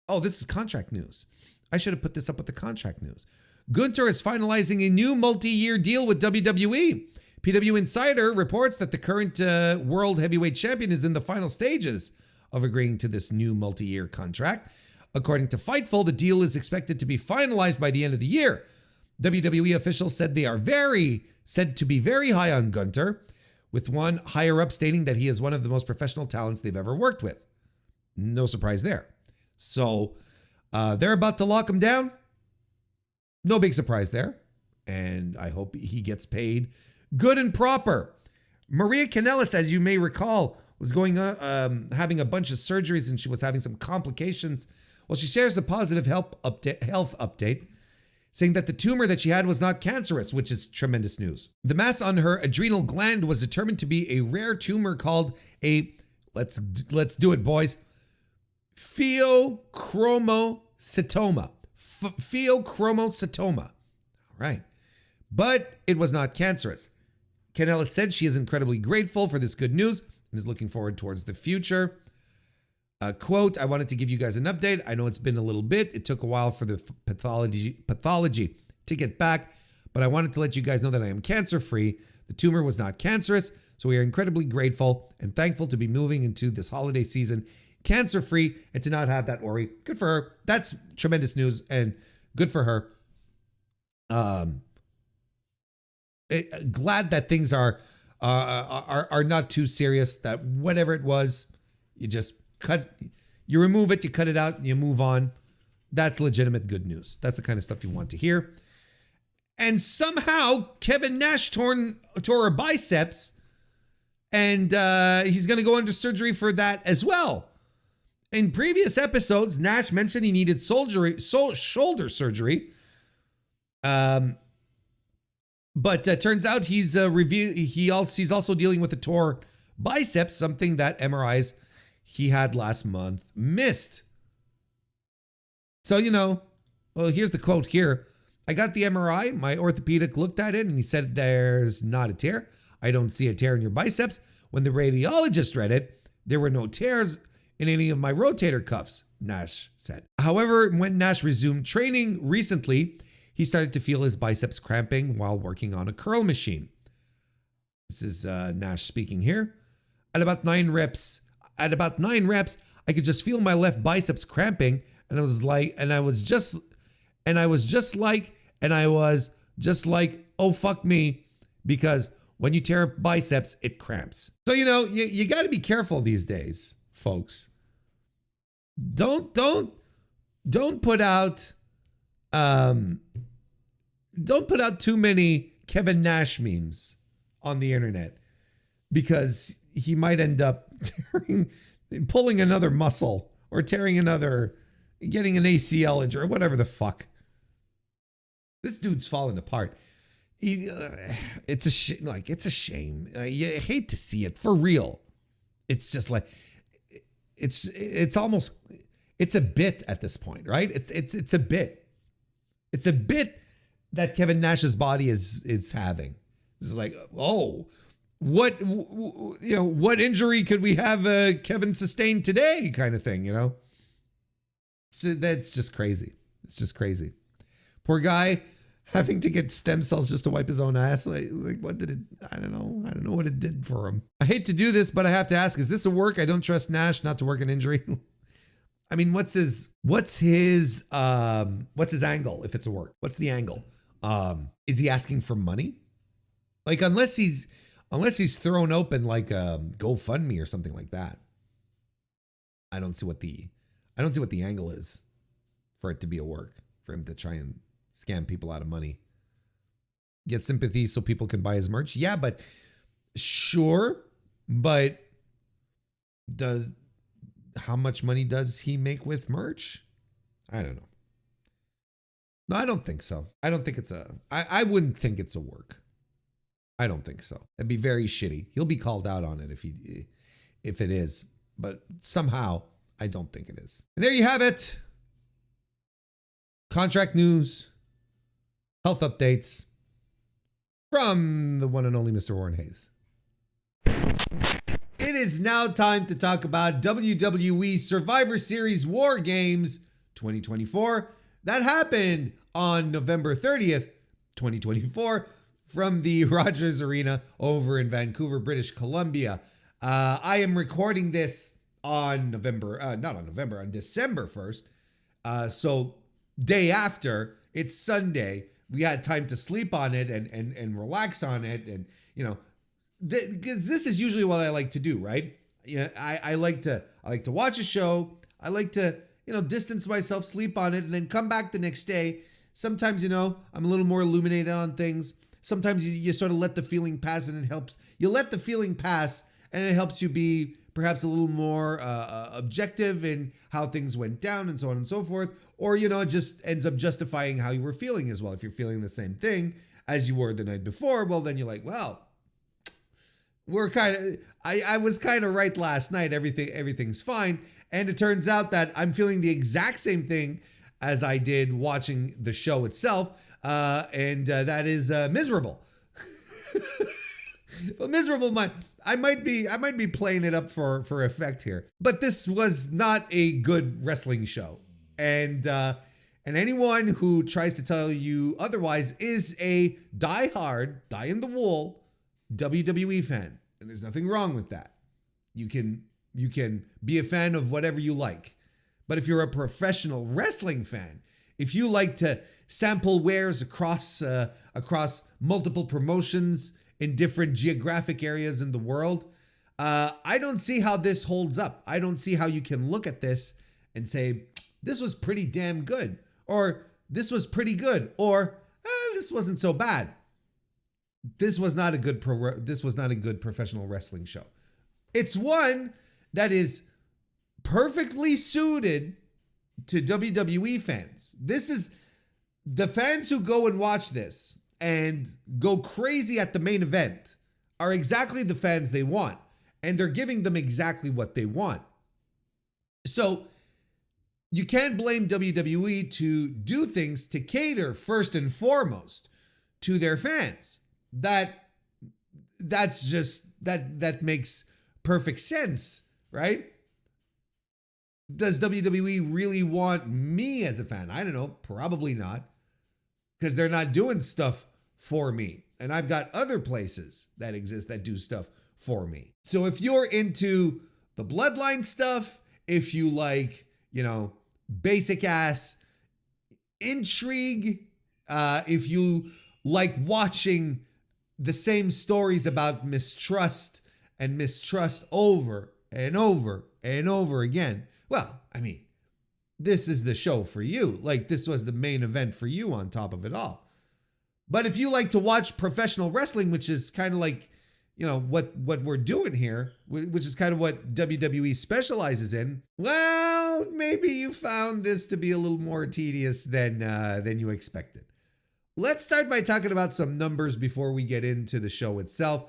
Oh, this is contract news. I should have put this up with the contract news. Gunther is finalizing a new multi-year deal with WWE. PW Insider reports that the current World Heavyweight Champion is in the final stages of agreeing to this new multi-year contract. According to Fightful, the deal is expected to be finalized by the end of the year. WWE officials said they are said to be very high on Gunther, with one higher up stating that he is one of the most professional talents they've ever worked with. No surprise there. So they're about to lock him down. No big surprise there. And I hope he gets paid good and proper. Maria Kanellis, as you may recall, was having a bunch of surgeries and she was having some complications. Well, she shares a positive health update, saying that the tumor that she had was not cancerous, which is tremendous news. The mass on her adrenal gland was determined to be a rare tumor called let's do it, boys, pheochromocytoma. Pheochromocytoma. All right. But it was not cancerous. Kanellis said she is incredibly grateful for this good news and is looking forward towards the future. Quote, I wanted to give you guys an update. I know it's been a little bit. It took a while for the pathology to get back, but I wanted to let you guys know that I am cancer-free. The tumor was not cancerous, so we are incredibly grateful and thankful to be moving into this holiday season cancer-free and to not have that worry. Good for her. That's tremendous news and good for her. Glad that things are not too serious, that whatever it was, you remove it, you cut it out, and you move on. That's legitimate good news. That's the kind of stuff you want to hear. And somehow Kevin Nash tore a biceps, and he's going to go under surgery for that as well. In previous episodes, Nash mentioned he needed shoulder surgery. But turns out he's also dealing with a torn biceps, something that MRIs he had last month missed. So, well, here's the quote here. I got the MRI. My orthopedic looked at it and he said, there's not a tear. I don't see a tear in your biceps. When the radiologist read it, there were no tears in any of my rotator cuffs, Nash said. However, when Nash resumed training recently, he started to feel his biceps cramping while working on a curl machine. This is Nash speaking here. At about 9 reps, I could just feel my left biceps cramping, and I was just like, oh fuck me, because when you tear biceps, it cramps. So you got to be careful these days, folks. Don't put out too many Kevin Nash memes on the internet, because he might end up pulling another muscle or getting an ACL injury or whatever the fuck. This dude's falling apart. It's a shame. You hate to see it, for real. It's just like it's almost it's a bit at this point, right? It's a bit. It's a bit that Kevin Nash's body is having. It's like, oh, what injury could we have Kevin sustain today, kind of thing, So that's just crazy. It's just crazy. Poor guy having to get stem cells just to wipe his own ass. Like what did it? I don't know what it did for him. I hate to do this, but I have to ask: is this a work? I don't trust Nash not to work an injury. I mean, what's his angle if it's a work? What's the angle? Is he asking for money? Like unless he's thrown open like a GoFundMe or something like that. I don't see what the angle is for it to be a work, for him to try and scam people out of money. Get sympathy so people can buy his merch. Yeah, but sure, but how much money does he make with merch? I don't know. No, I don't think so. I don't think I wouldn't think it's a work. I don't think so. It'd be very shitty. He'll be called out on it if it is, but somehow I don't think it is. And there you have it. Contract news, health updates from the one and only Mr. Warren Hayes. It is now time to talk about WWE Survivor Series War Games 2024 that happened on November 30th, 2024 from the Rogers Arena over in Vancouver, British Columbia. I am recording this on December 1st. So day after, it's Sunday. We had time to sleep on it and relax on it. And, because this is usually what I like to do, right? I like to watch a show. I like to, distance myself, sleep on it, and then come back the next day. Sometimes, I'm a little more illuminated on things. Sometimes you sort of let the feeling pass and it helps. You let the feeling pass and it helps you be perhaps a little more objective in how things went down and so on and so forth. Or, it just ends up justifying how you were feeling as well. If you're feeling the same thing as you were the night before, well, then you're like, well, I was kind of right last night. Everything's fine. And it turns out that I'm feeling the exact same thing as I did watching the show itself. And that is miserable. But miserable, I might be playing it up for effect here. But this was not a good wrestling show. And anyone who tries to tell you otherwise is a diehard, die-in-the-wool WWE fan. And there's nothing wrong with that. You can be a fan of whatever you like. But if you're a professional wrestling fan, if you like to sample wares across multiple promotions in different geographic areas in the world, I don't see how this holds up. I don't see how you can look at this and say, this was pretty damn good, or this was pretty good, or this wasn't so bad. This was not a good professional wrestling show. It's one that is perfectly suited to WWE fans. This is the fans who go and watch this and go crazy at the main event are exactly the fans they want, and they're giving them exactly what they want. So you can't blame WWE to do things to cater first and foremost to their fans. That makes perfect sense, right? Does WWE really want me as a fan? I don't know, probably not, because they're not doing stuff for me. And I've got other places that exist that do stuff for me. So if you're into the bloodline stuff, if you like, basic ass intrigue, if you like watching the same stories about mistrust and mistrust over and over and over again, well, I mean, this is the show for you. Like, this was the main event for you on top of it all. But if you like to watch professional wrestling, which is kind of like, what we're doing here, which is kind of what WWE specializes in, well, maybe you found this to be a little more tedious than you expected. let's start by talking about some numbers before we get into the show itself.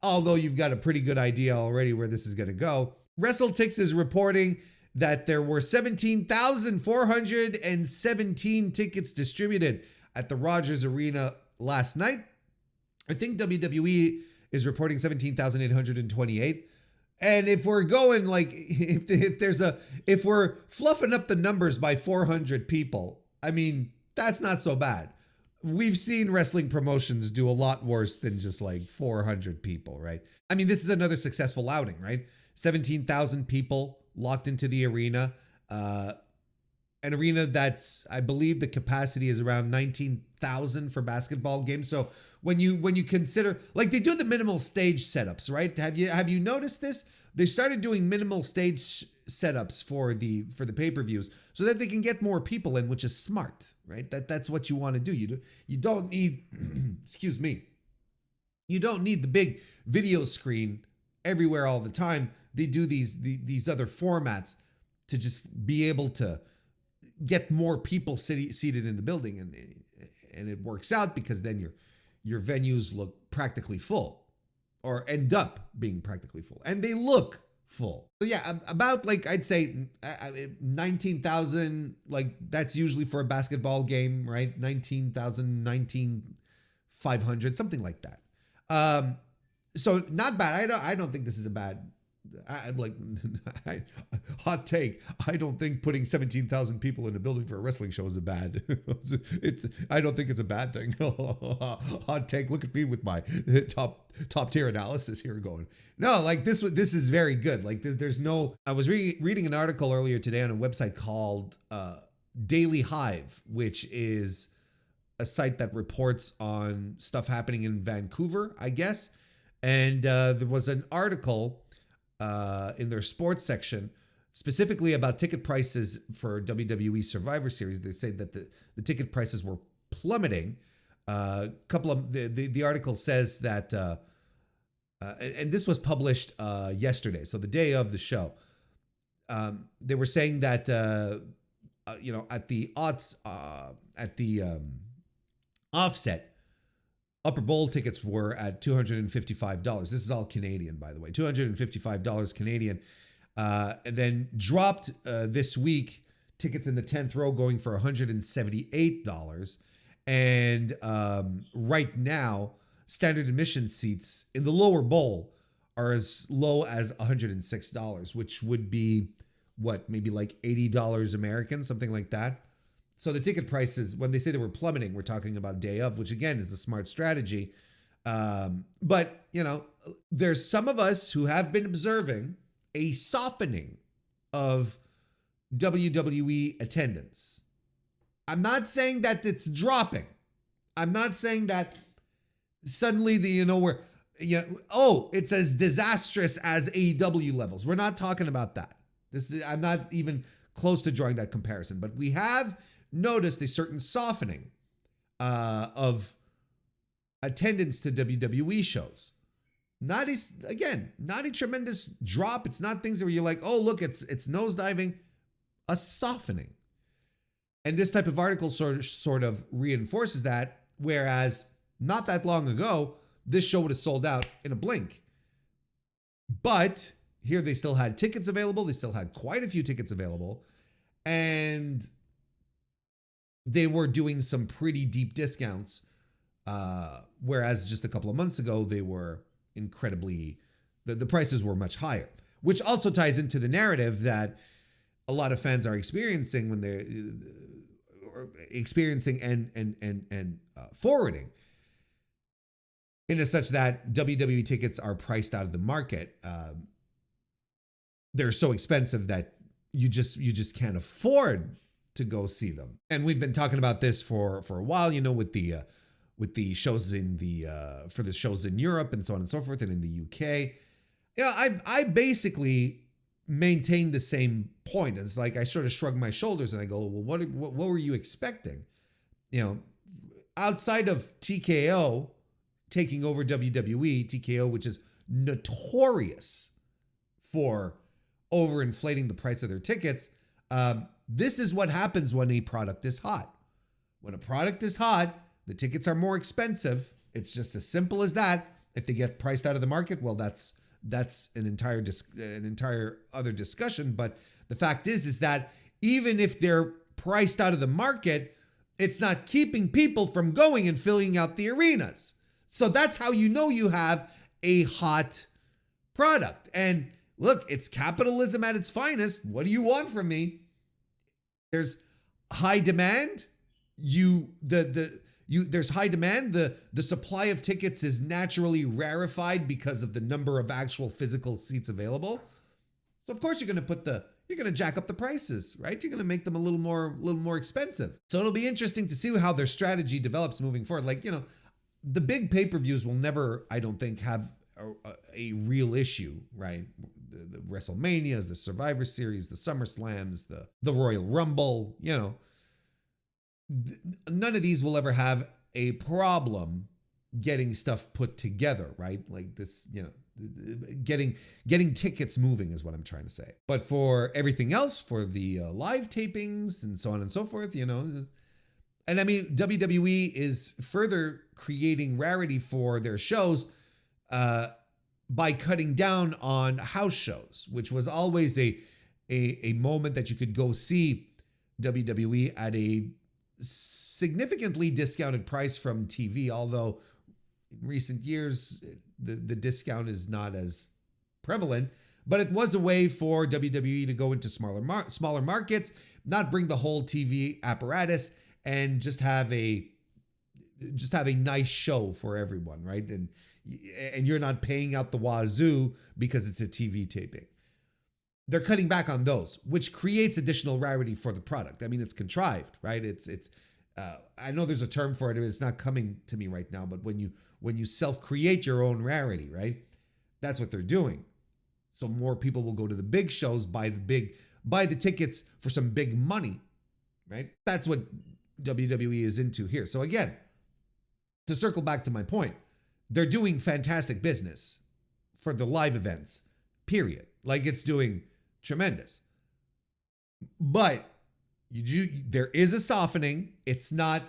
Although you've got a pretty good idea already where this is going to go. WrestleTix is reporting that there were 17,417 tickets distributed at the Rogers Arena last night. I think WWE is reporting 17,828. And if we're going like, if we're fluffing up the numbers by 400 people, I mean, that's not so bad. We've seen wrestling promotions do a lot worse than just like 400 people, right? I mean, this is another successful outing, right? 17,000 people locked into the arena. An arena that's, I believe the capacity is around 19,000 for basketball games. So when you consider, like they do the minimal stage setups, right? Have you noticed this? They started doing minimal stage setups for the pay-per-views so that they can get more people in, which is smart, right? That's what you want to do. You don't need, excuse me, you don't need the big video screen everywhere all the time. They do these other formats to just be able to get more people seated in the building, and it works out because then your venues look practically full, or end up being practically full, and they look full. So yeah, about like I'd say 19,000, like that's usually for a basketball game, right? 19,000, 19,500, something like that. So not bad. I don't think this is a bad. Hot take. I don't think putting 17,000 people in a building for a wrestling show is a bad. I don't think it's a bad thing. Hot take. Look at me with my top tier analysis here going. No, like this is very good. Like there's no. I was reading an article earlier today on a website called Daily Hive, which is a site that reports on stuff happening in Vancouver, I guess. And there was an article in their sports section, specifically about ticket prices for WWE Survivor Series. They say that the ticket prices were plummeting. The article says that, and this was published yesterday, so the day of the show. They were saying that at the offset, Upper Bowl tickets were at $255. This is all Canadian, by the way. $255 Canadian. And then dropped this week, tickets in the 10th row going for $178. And right now, standard admission seats in the lower bowl are as low as $106, which would be, maybe like $80 American, something like that. So the ticket prices, when they say they were plummeting, we're talking about day of, which again is a smart strategy. But, there's some of us who have been observing a softening of WWE attendance. I'm not saying that it's dropping. I'm not saying that suddenly it's as disastrous as AEW levels. We're not talking about that. I'm not even close to drawing that comparison, but we have noticed a certain softening of attendance to WWE shows. Not a tremendous drop. It's not things where you're like, oh, look, it's nosediving. A softening. And this type of article sort of reinforces that, whereas not that long ago, this show would have sold out in a blink. But here they still had tickets available. They still had quite a few tickets available. And they were doing some pretty deep discounts, whereas just a couple of months ago, they were incredibly, the prices were much higher, which also ties into the narrative that a lot of fans are experiencing when they're experiencing and forwarding, in as such that WWE tickets are priced out of the market. They're so expensive that you just can't afford to go see them. And we've been talking about this for a while, with the shows for the shows in Europe and so on and so forth, and in the UK. I basically maintain the same point. It's like I sort of shrug my shoulders and I go, well, what were you expecting? Outside of TKO taking over WWE, TKO, which is notorious for overinflating the price of their tickets. This is what happens when a product is hot. When a product is hot, the tickets are more expensive. It's just as simple as that. If they get priced out of the market, well, that's an entire other discussion. But the fact is that even if they're priced out of the market, it's not keeping people from going and filling out the arenas. So that's how you know you have a hot product. And look, it's capitalism at its finest. What do you want from me? There's high demand. There's high demand. The supply of tickets is naturally rarefied because of the number of actual physical seats available. So of course you're going to jack up the prices, right? You're going to make them a little more expensive. So it'll be interesting to see how their strategy develops moving forward. Like, the big pay-per-views will never, I don't think, have a real issue, right? The WrestleManias, the Survivor Series, the SummerSlams, the Royal Rumble, none of these will ever have a problem getting stuff put together, right? Like this, getting tickets moving is what I'm trying to say. But for everything else, for the live tapings and so on and so forth, and I mean, WWE is further creating rarity for their shows by cutting down on house shows, which was always a moment that you could go see WWE at a significantly discounted price from TV, although in recent years, the discount is not as prevalent. But it was a way for WWE to go into smaller markets, not bring the whole TV apparatus, and just have a nice show for everyone, right? And you're not paying out the wazoo because it's a TV taping. They're cutting back on those, which creates additional rarity for the product. I mean, it's contrived, right? It's I know there's a term for it. It's not coming to me right now, but when you self-create your own rarity, right? That's what they're doing. So more people will go to the big shows, buy the tickets for some big money, right? That's what WWE is into here. So again, to circle back to my point, they're doing fantastic business for the live events, period. Like, it's doing tremendous. But there is a softening. It's not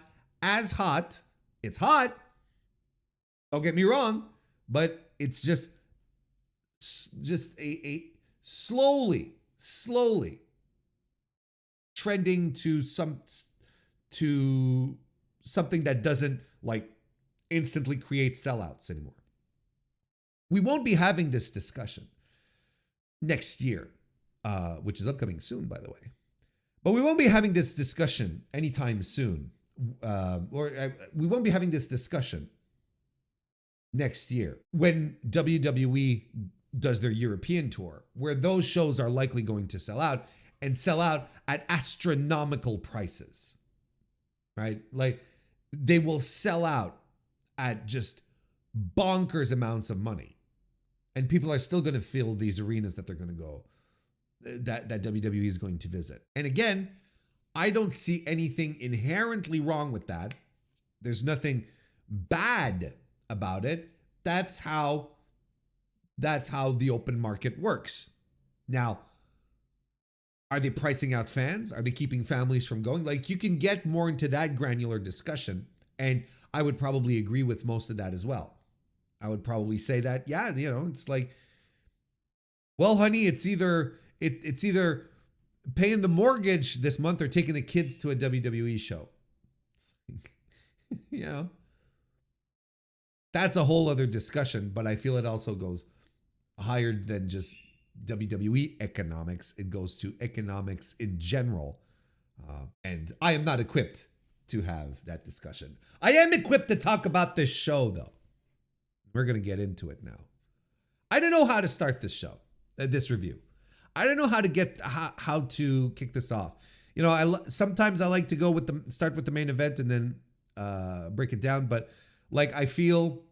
as hot. It's hot. Don't get me wrong, but it's just a slowly trending to something that doesn't like instantly create sellouts anymore. We won't be having this discussion next year, which is upcoming soon, by the way. But we won't be having this discussion anytime soon, we won't be having this discussion next year when WWE does their European tour, where those shows are likely going to sell out at astronomical prices, right? Like, they will sell out at just bonkers amounts of money. And people are still going to fill these arenas that they're going to go, that WWE is going to visit. And again, I don't see anything inherently wrong with that. There's nothing bad about it. That's how the open market works. Now, are they pricing out fans? Are they keeping families from going? Like, you can get more into that granular discussion, and I would probably agree with most of that as well. I would probably say that, yeah, it's like, well, honey, it's either paying the mortgage this month or taking the kids to a WWE show. That's a whole other discussion, but I feel it also goes higher than just WWE economics. It goes to economics in general. And I am not equipped to have that discussion. I am equipped to talk about this show, though. We're going to get into it now. I don't know how to start this show, this review. I don't know how to kick this off. Sometimes I like to go start with the main event and then break it down. But like, I feel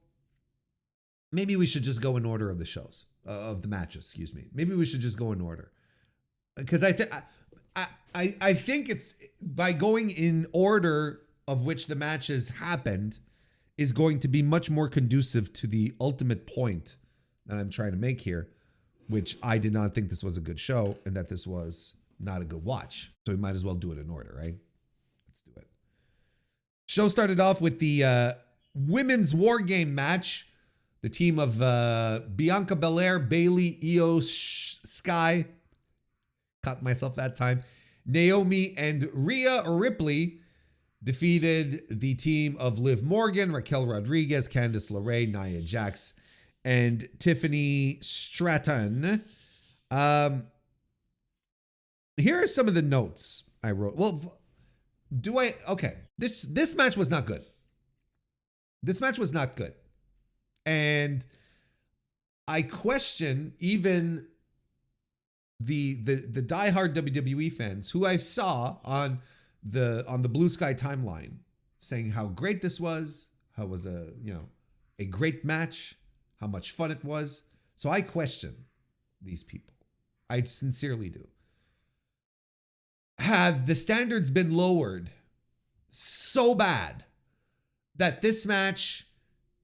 maybe we should just go in order of the shows, of the matches. Excuse me. Maybe we should just go in order, because I think it's by going in order of which the matches happened is going to be much more conducive to the ultimate point that I'm trying to make here, which I did not think this was a good show and that this was not a good watch. So we might as well do it in order, right? Let's do it. Show started off with the women's war game match. The team of Bianca Belair, Bayley, Io Sky, caught myself that time, Naomi and Rhea Ripley defeated the team of Liv Morgan, Raquel Rodriguez, Candice LeRae, Nia Jax, and Tiffany Stratton. Here are some of the notes I wrote. Well, okay. This match was not good. This match was not good. And I question even the diehard WWE fans who I saw on the Blue Sky timeline saying how great this was, how it was a great match, how much fun it was. So I question these people. I sincerely do. Have the standards been lowered so bad that this match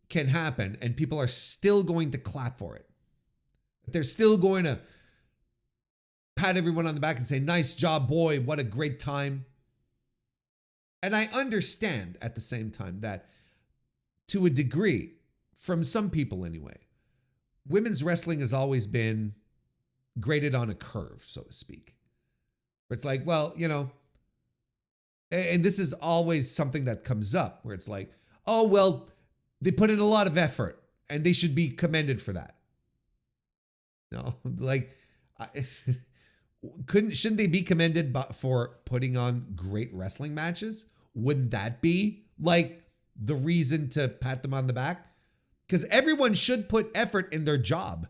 can happen and people are still going to clap for it? They're still going to pat everyone on the back and say, nice job, boy, what a great time. And I understand at the same time that to a degree, from some people anyway, women's wrestling has always been graded on a curve, so to speak. It's like, well, and this is always something that comes up where it's like, oh, well, they put in a lot of effort and they should be commended for that. No, like, shouldn't they be commended for putting on great wrestling matches? Wouldn't that be like the reason to pat them on the back? Because everyone should put effort in their job.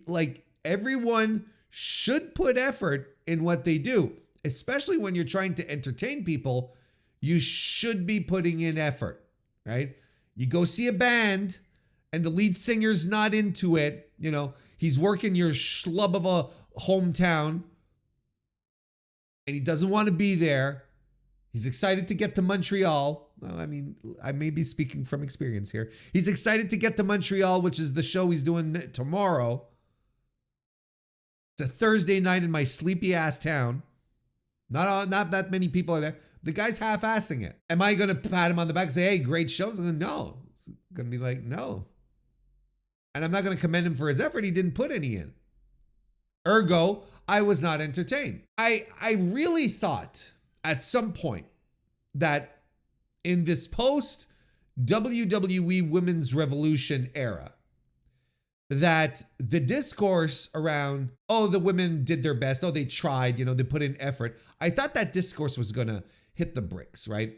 Like, everyone should put effort in what they do, especially when you're trying to entertain people. You should be putting in effort, right? You go see a band and the lead singer's not into it. He's working your schlub of a hometown and he doesn't want to be there. He's excited to get to Montreal. Well, I mean, I may be speaking from experience here. He's excited to get to Montreal, which is the show he's doing tomorrow. It's a Thursday night in my sleepy ass town. Not that many people are there. The guy's half-assing it. Am I going to pat him on the back and say, hey, great show? No. It's going to be like, no. And I'm not going to commend him for his effort. He didn't put any in. Ergo, I was not entertained. I really thought at some point that in this post WWE Women's Revolution era, that the discourse around, oh, the women did their best, oh, they tried, they put in effort. I thought that discourse was going to hit the bricks, right?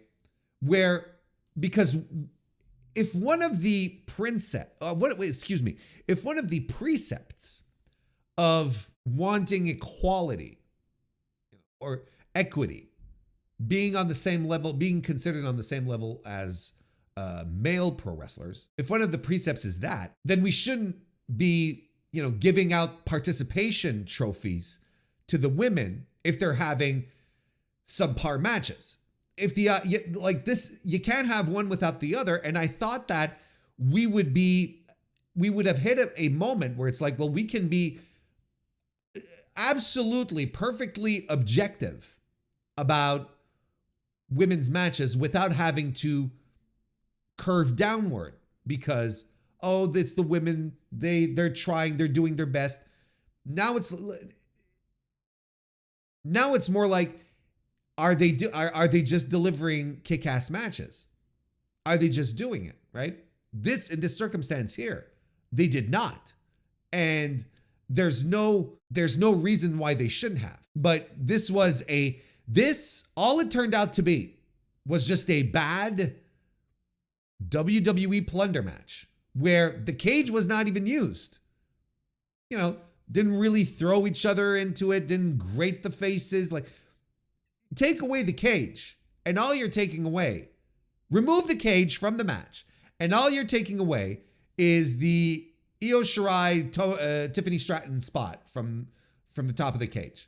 Because if one of the if one of the precepts of wanting equality or equity, being on the same level, being considered on the same level as male pro wrestlers, if one of the precepts is that, then we shouldn't be, giving out participation trophies to the women if they're having subpar matches. If you can't have one without the other. And I thought that we would have hit a moment where it's like, well, we can be absolutely perfectly objective about women's matches without having to curve downward because, oh, it's the women, they're trying, they're doing their best. Now it's more like, are they just delivering kick-ass matches? Are they just doing it, right? In this circumstance here, they did not. And there's no reason why they shouldn't have. But all it turned out to be was just a bad WWE plunder match where the cage was not even used. Didn't really throw each other into it, didn't grate the faces. Like, take away the cage, and all you're taking away, remove the cage from the match, and all you're taking away is the Io Shirai, Tiffany Stratton spot from the top of the cage,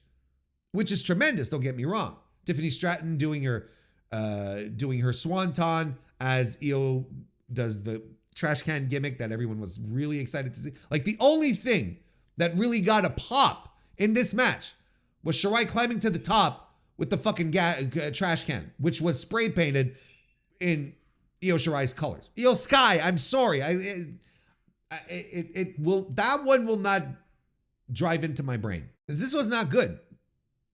which is tremendous. Don't get me wrong. Tiffany Stratton doing her swanton as Io does the trash can gimmick that everyone was really excited to see. Like, the only thing that really got a pop in this match was Shirai climbing to the top with the fucking trash can, which was spray painted in Io Shirai's colors. Io Sky, I'm sorry. That one will not drive into my brain. This was not good.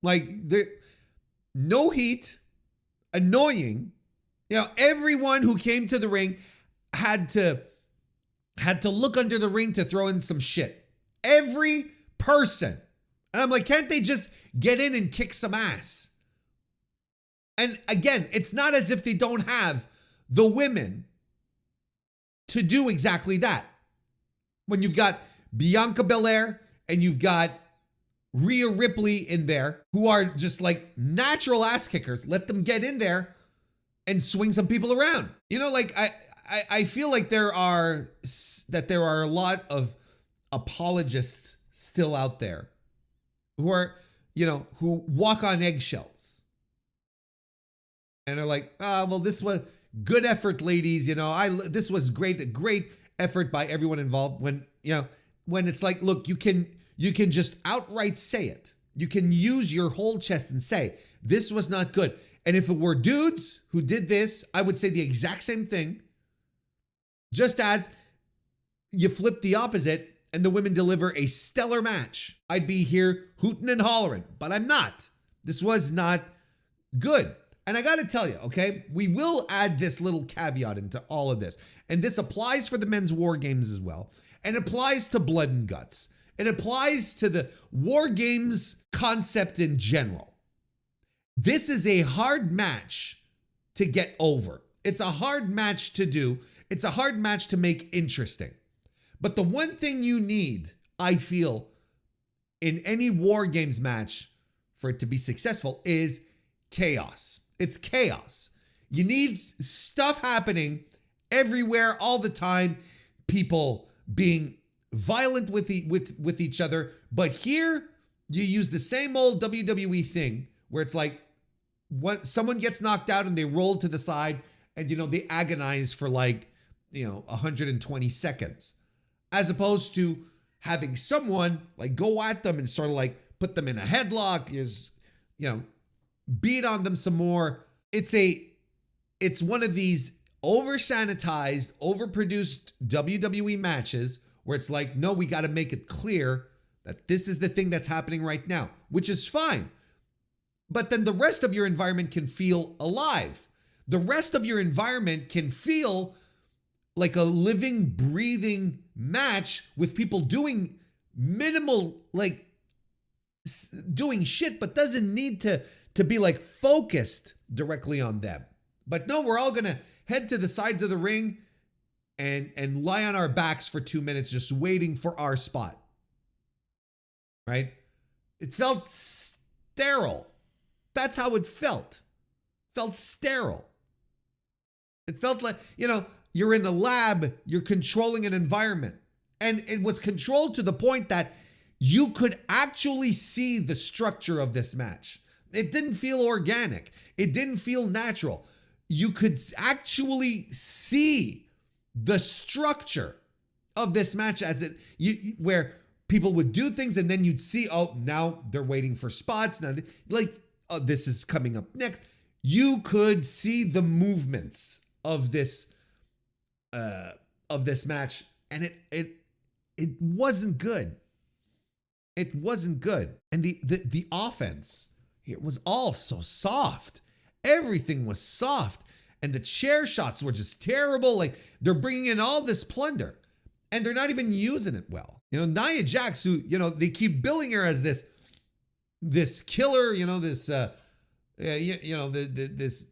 Like, no heat, annoying. Everyone who came to the ring had to look under the ring to throw in some shit. Every person. And I'm like, can't they just get in and kick some ass? And again, it's not as if they don't have the women to do exactly that. When you've got Bianca Belair and you've got Rhea Ripley in there, who are just like natural ass kickers, let them get in there and swing some people around. I feel like there are a lot of apologists still out there who are, who walk on eggshells and are like, well, this was good effort, ladies. This was great effort by everyone involved. When it's like, look, you can just outright say it. You can use your whole chest and say, this was not good. And if it were dudes who did this, I would say the exact same thing. Just as you flip the opposite and the women deliver a stellar match, I'd be here hooting and hollering, but I'm not. This was not good. And I got to tell you, okay, we will add this little caveat into all of this. And this applies for the men's war games as well. And applies to Blood and Guts. It applies to the war games concept in general. This is a hard match to get over. It's a hard match to do. It's a hard match to make interesting. But the one thing you need, I feel, in any war games match for it to be successful is chaos. It's chaos. You need stuff happening everywhere all the time. People being violent with each other. But here you use the same old WWE thing where it's like when someone gets knocked out and they roll to the side and they agonize for 120 seconds, as opposed to having someone like go at them and sort of like put them in a headlock, beat on them some more. It's one of these over sanitized, overproduced WWE matches where it's like, no, we got to make it clear that this is the thing that's happening right now, which is fine. But then the rest of your environment can feel alive. The rest of your environment can feel like a living, breathing match with people doing minimal, doing shit, but doesn't need to be focused directly on them. But no, we're all going to head to the sides of the ring and lie on our backs for 2 minutes just waiting for our spot. Right? It felt sterile. That's how it felt. Felt sterile. It felt like, you're in a lab, you're controlling an environment. And it was controlled to the point that you could actually see the structure of this match. It didn't feel organic. It didn't feel natural. You could actually see the structure of this match where people would do things and then you'd see, oh, now they're waiting for spots. Now, this is coming up next. You could see the movements of this match, and it wasn't good. It wasn't good. And the offense, it was all so soft. Everything was soft. And the chair shots were just terrible. They're bringing in all this plunder and they're not even using it well. Nia Jax, who, they keep billing her as this killer, this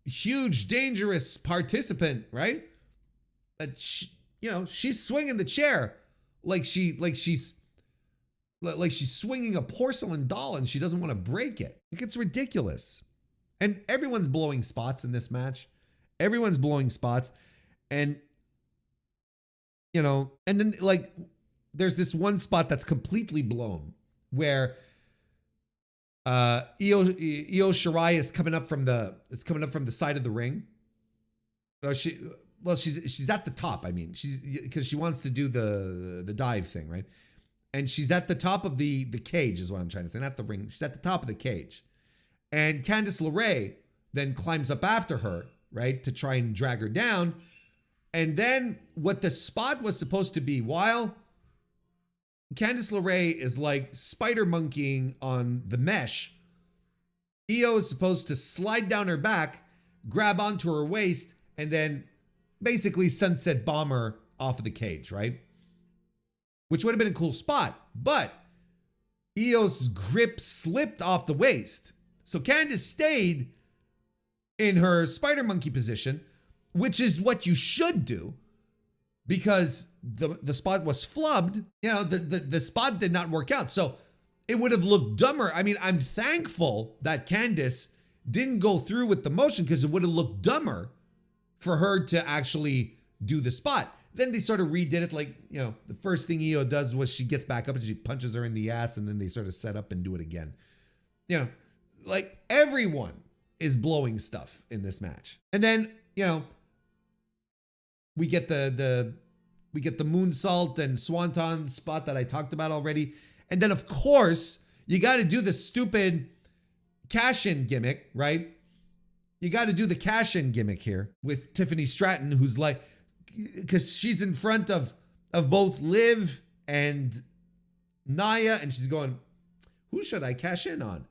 huge, dangerous participant, right? She's swinging the chair like she's swinging a porcelain doll and she doesn't want to break it. It's ridiculous. And everyone's blowing spots in this match. Everyone's blowing spots. And, and then there's this one spot that's completely blown where Io Shirai is coming up from the side of the ring. She's at the top. I mean, because she wants to do the dive thing, right? And she's at the top of the cage is what I'm trying to say, not the ring. She's at the top of the cage. And Candice LeRae then climbs up after her, right, to try and drag her down. And then what the spot was supposed to be, while Candice LeRae is like spider monkeying on the mesh, Io is supposed to slide down her back, grab onto her waist, and then basically sunset bomb her off of the cage, right? Which would have been a cool spot, but Io's grip slipped off the waist. So Candice stayed in her spider monkey position, which is what you should do, because the spot was flubbed. You know, the spot did not work out. So it would have looked dumber. I mean, I'm thankful that Candice didn't go through with the motion, because it would have looked dumber for her to actually do the spot. Then they sort of redid it, like, you know, the first thing Io does was she gets back up and she punches her in the ass, and then they sort of set up and do it again. You know, like, everyone is blowing stuff in this match. And then, you know, we get the moonsault and swanton spot that I talked about already. And then, of course, you got to do the stupid cash-in gimmick, right? You got to do the cash-in gimmick here with Tiffany Stratton, who's like, because she's in front of both Liv and Nia, and she's going, who should I cash in on?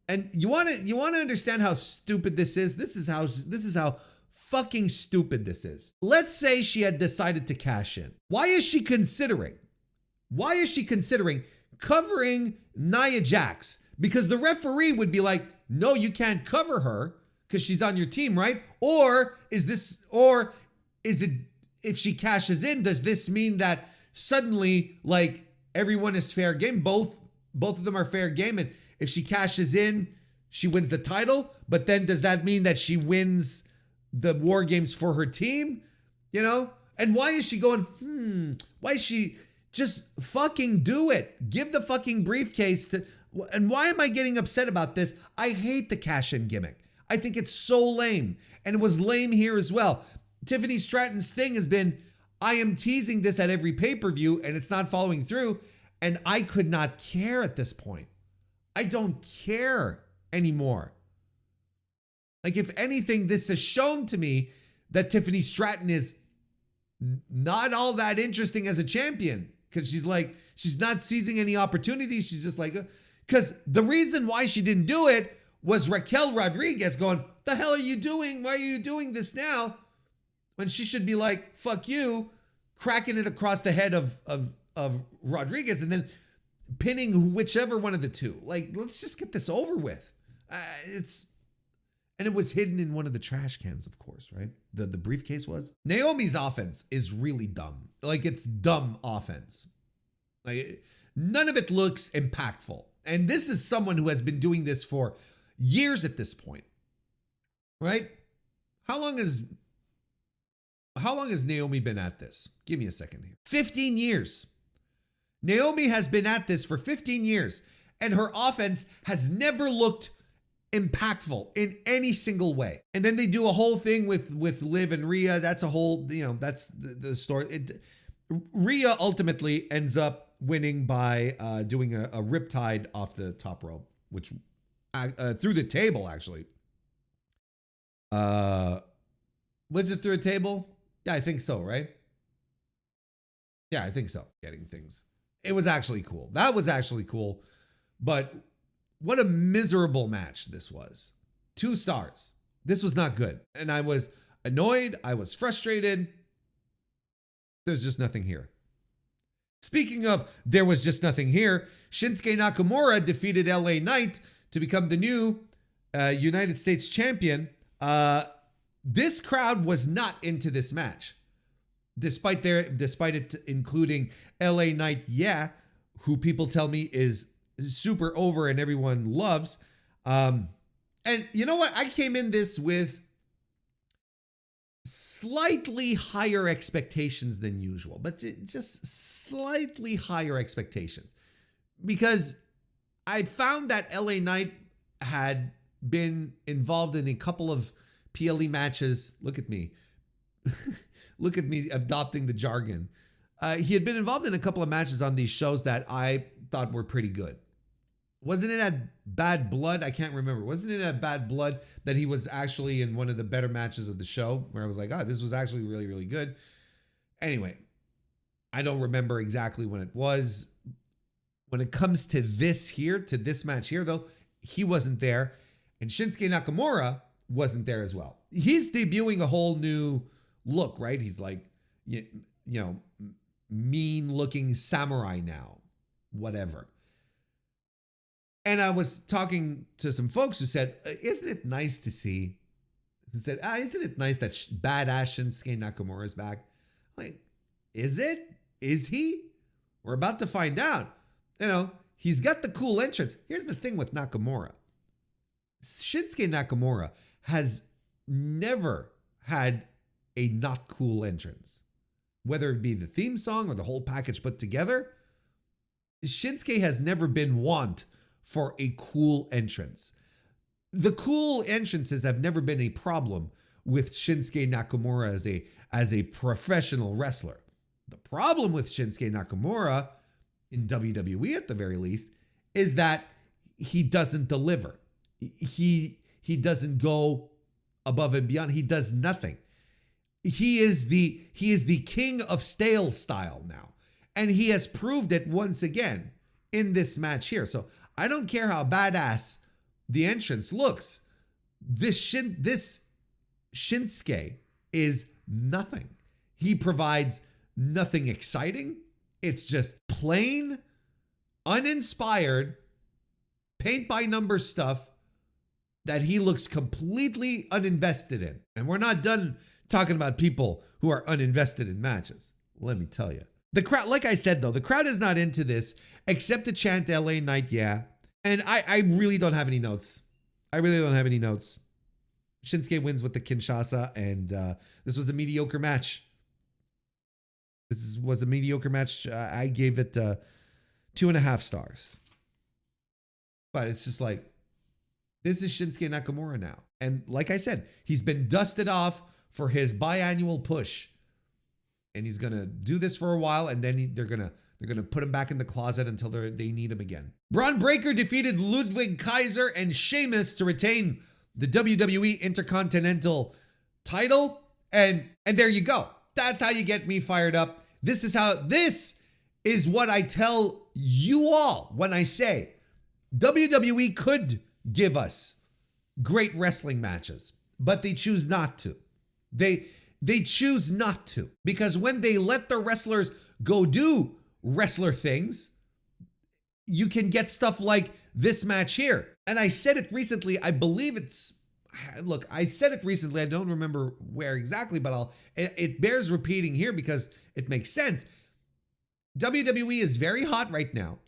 And you want to understand how stupid this is? This is how fucking stupid this is. Let's say she had decided to cash in. Why is she considering covering Nia Jax? Because the referee would be like, no, you can't cover her because she's on your team, right? Or is it, if she cashes in, does this mean that suddenly, like, everyone is fair game? Both of them are fair game, and if she cashes in, she wins the title. But then does that mean that she wins the War Games for her team? You know? And why is she going, why is she just fucking do it? Give the fucking briefcase to, and why am I getting upset about this? I hate the cash-in gimmick. I think it's so lame. And it was lame here as well. Tiffany Stratton's thing has been, I am teasing this at every pay-per-view and it's not following through. And I could not care at this point. I don't care anymore. Like, if anything, this has shown to me that Tiffany Stratton is not all that interesting as a champion, because she's not seizing any opportunities. She's just like, because the reason why she didn't do it was Raquel Rodriguez going, the hell are you doing? Why are you doing this now? When she should be like, fuck you, cracking it across the head of Rodriguez and then pinning whichever one of the two. Like, let's just get this over with. And it was hidden in one of the trash cans, of course, right? The briefcase was. Naomi's offense is really dumb. Like, it's dumb offense. Like, none of it looks impactful. And this is someone who has been doing this for years at this point, right? How long has Naomi been at this? Give me a second here. 15 years. Naomi has been at this for 15 years, and her offense has never looked impactful in any single way. And then they do a whole thing with Liv and Rhea. That's a whole, you know, that's the story. Rhea ultimately ends up winning by doing a riptide off the top rope, which through the table, actually. Was it through a table? Yeah, I think so, right? Yeah, I think so. Getting things. It was actually cool. That was actually cool. But what a miserable match this was. 2 stars. This was not good. And I was annoyed. I was frustrated. There's just nothing here. Speaking of there was just nothing here, Shinsuke Nakamura defeated LA Knight to become the new United States champion. This crowd was not into this match, despite it including LA Knight, who people tell me is super over and everyone loves. And you know what? I came in this with slightly higher expectations than usual, but just slightly higher expectations, because I found that LA Knight had been involved in a couple of PLE matches. Look at me. Look at me adopting the jargon. He had been involved in a couple of matches on these shows that I thought were pretty good. wasn't it at Bad Blood? I can't remember. Wasn't it at Bad Blood that he was actually in one of the better matches of the show where I was like, oh, this was actually really, really good. Anyway, I don't remember exactly when it was. When it comes to this match here, though, he wasn't there. And Shinsuke Nakamura wasn't there as well. He's debuting a whole new look, right? He's like, you know, mean looking samurai now, whatever. And I was talking to some folks who said, isn't it nice to see? Who said, isn't it nice that badass Shinsuke Nakamura is back? Like, is it? Is he? We're about to find out. You know, he's got the cool entrance. Here's the thing with Nakamura. Shinsuke Nakamura has never had a not cool entrance. Whether it be the theme song or the whole package put together, Shinsuke has never been want for a cool entrance. The cool entrances have never been a problem with Shinsuke Nakamura as a professional wrestler. The problem with Shinsuke Nakamura, in WWE at the very least, is that he doesn't deliver. He doesn't go above and beyond. He does nothing. He is the king of stale style now. And he has proved it once again in this match here. So I don't care how badass the entrance looks. This Shinsuke is nothing. He provides nothing exciting. It's just plain, uninspired, paint by number stuff that he looks completely uninvested in. And we're not done talking about people who are uninvested in matches. Let me tell you. The crowd, like I said, though, the crowd is not into this except to chant LA Knight, yeah. And I really don't have any notes. Shinsuke wins with the Kinshasa, and this was a mediocre match. Was a mediocre match. I gave it 2.5 stars. But it's just like, this is Shinsuke Nakamura now. And like I said, he's been dusted off for his biannual push. And he's going to do this for a while, and then they're going to put him back in the closet until they need him again. Braun Breaker defeated Ludwig Kaiser and Sheamus to retain the WWE Intercontinental title. And there you go. That's how you get me fired up. This is what I tell you all when I say WWE could give us great wrestling matches, but they choose not to. They choose not to, because when they let the wrestlers go do wrestler things, you can get stuff like this match here. And I said it recently. I said it recently. I don't remember where exactly, but it bears repeating here because it makes sense. WWE is very hot right now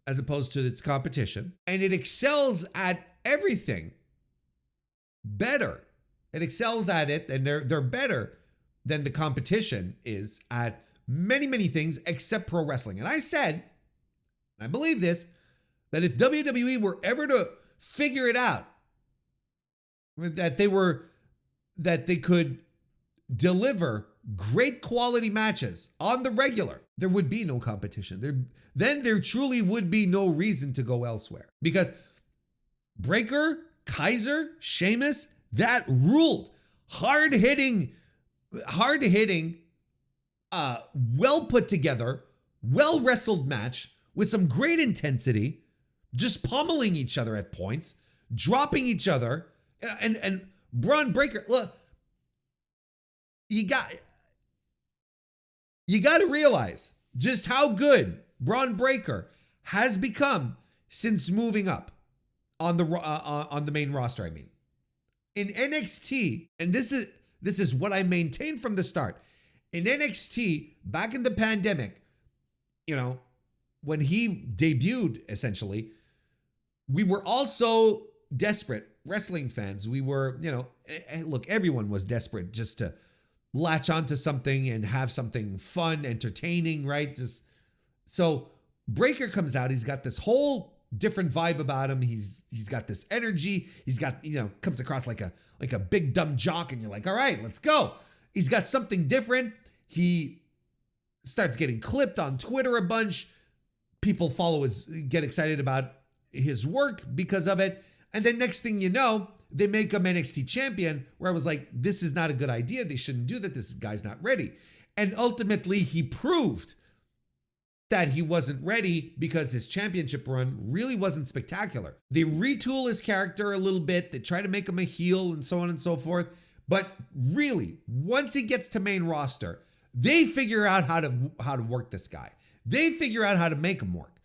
as opposed to its competition, and it excels at everything better. It excels at it, and they're better than the competition is at many, many things except pro wrestling. And I said, I believe this, that if WWE were ever to figure it out, that they could deliver great quality matches on the regular, there would be no competition. Then there truly would be no reason to go elsewhere, because Breaker, Kaiser, Sheamus, that ruled. Hard hitting, well put together, well wrestled match with some great intensity, just pummeling each other at points, dropping each other, and Braun Breaker. Look, you got to realize just how good Braun Breaker has become since moving up on the main roster. I mean, in NXT, and this is what I maintained from the start. In NXT, back in the pandemic, when he debuted, essentially, we were also desperate wrestling fans. We were, look, everyone was desperate just to latch onto something and have something fun, entertaining, right? So Breaker comes out. He's got this whole different vibe about him. He's got this energy. He's got, comes across like a big dumb jock, and you're like, all right, let's go. He's got something different. He starts getting clipped on Twitter a bunch. People get excited about his work because of it. And then next thing you know, they make him NXT champion, where I was like, this is not a good idea. They shouldn't do that. This guy's not ready. And ultimately, he proved that he wasn't ready because his championship run really wasn't spectacular. They retool his character a little bit. They try to make him a heel and so on and so forth. But really, once he gets to main roster, they figure out how to work this guy. They figure out how to make him work.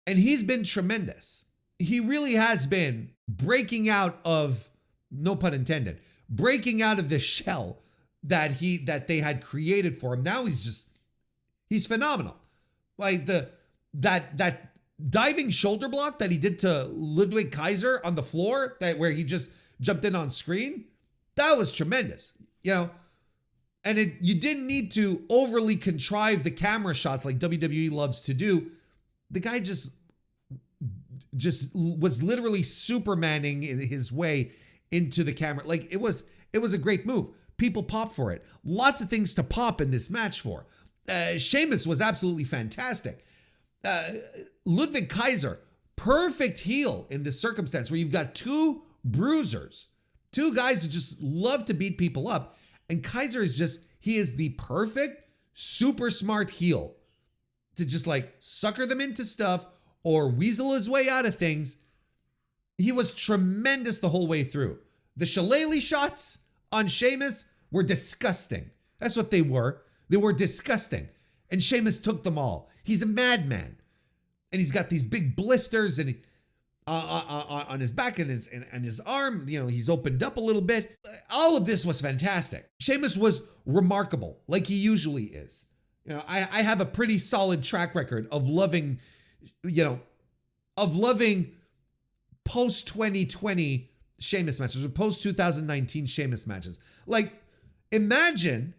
And he's been tremendous. He really has been breaking out of, no pun intended, breaking out of the shell that they had created for him. Now he's phenomenal. Like that diving shoulder block that he did to Ludwig Kaiser on the floor, where he just jumped in on screen, that was tremendous, you know. And you didn't need to overly contrive the camera shots like WWE loves to do. The guy just was literally Supermaning his way into the camera. Like it was a great move. People pop for it. Lots of things to pop in this match for. Sheamus was absolutely fantastic. Ludwig Kaiser, perfect heel in this circumstance where you've got two bruisers, two guys who just love to beat people up. And Kaiser he is the perfect, super smart heel to just like sucker them into stuff or weasel his way out of things. He was tremendous the whole way through. The shillelagh shots on Sheamus were disgusting. That's what they were. They were disgusting. And Sheamus took them all. He's a madman. And he's got these big blisters and on his back and his arm. You know, he's opened up a little bit. All of this was fantastic. Sheamus was remarkable, like he usually is. You know, I have a pretty solid track record of loving, post 2020 Sheamus matches or post 2019 Sheamus matches. Like, imagine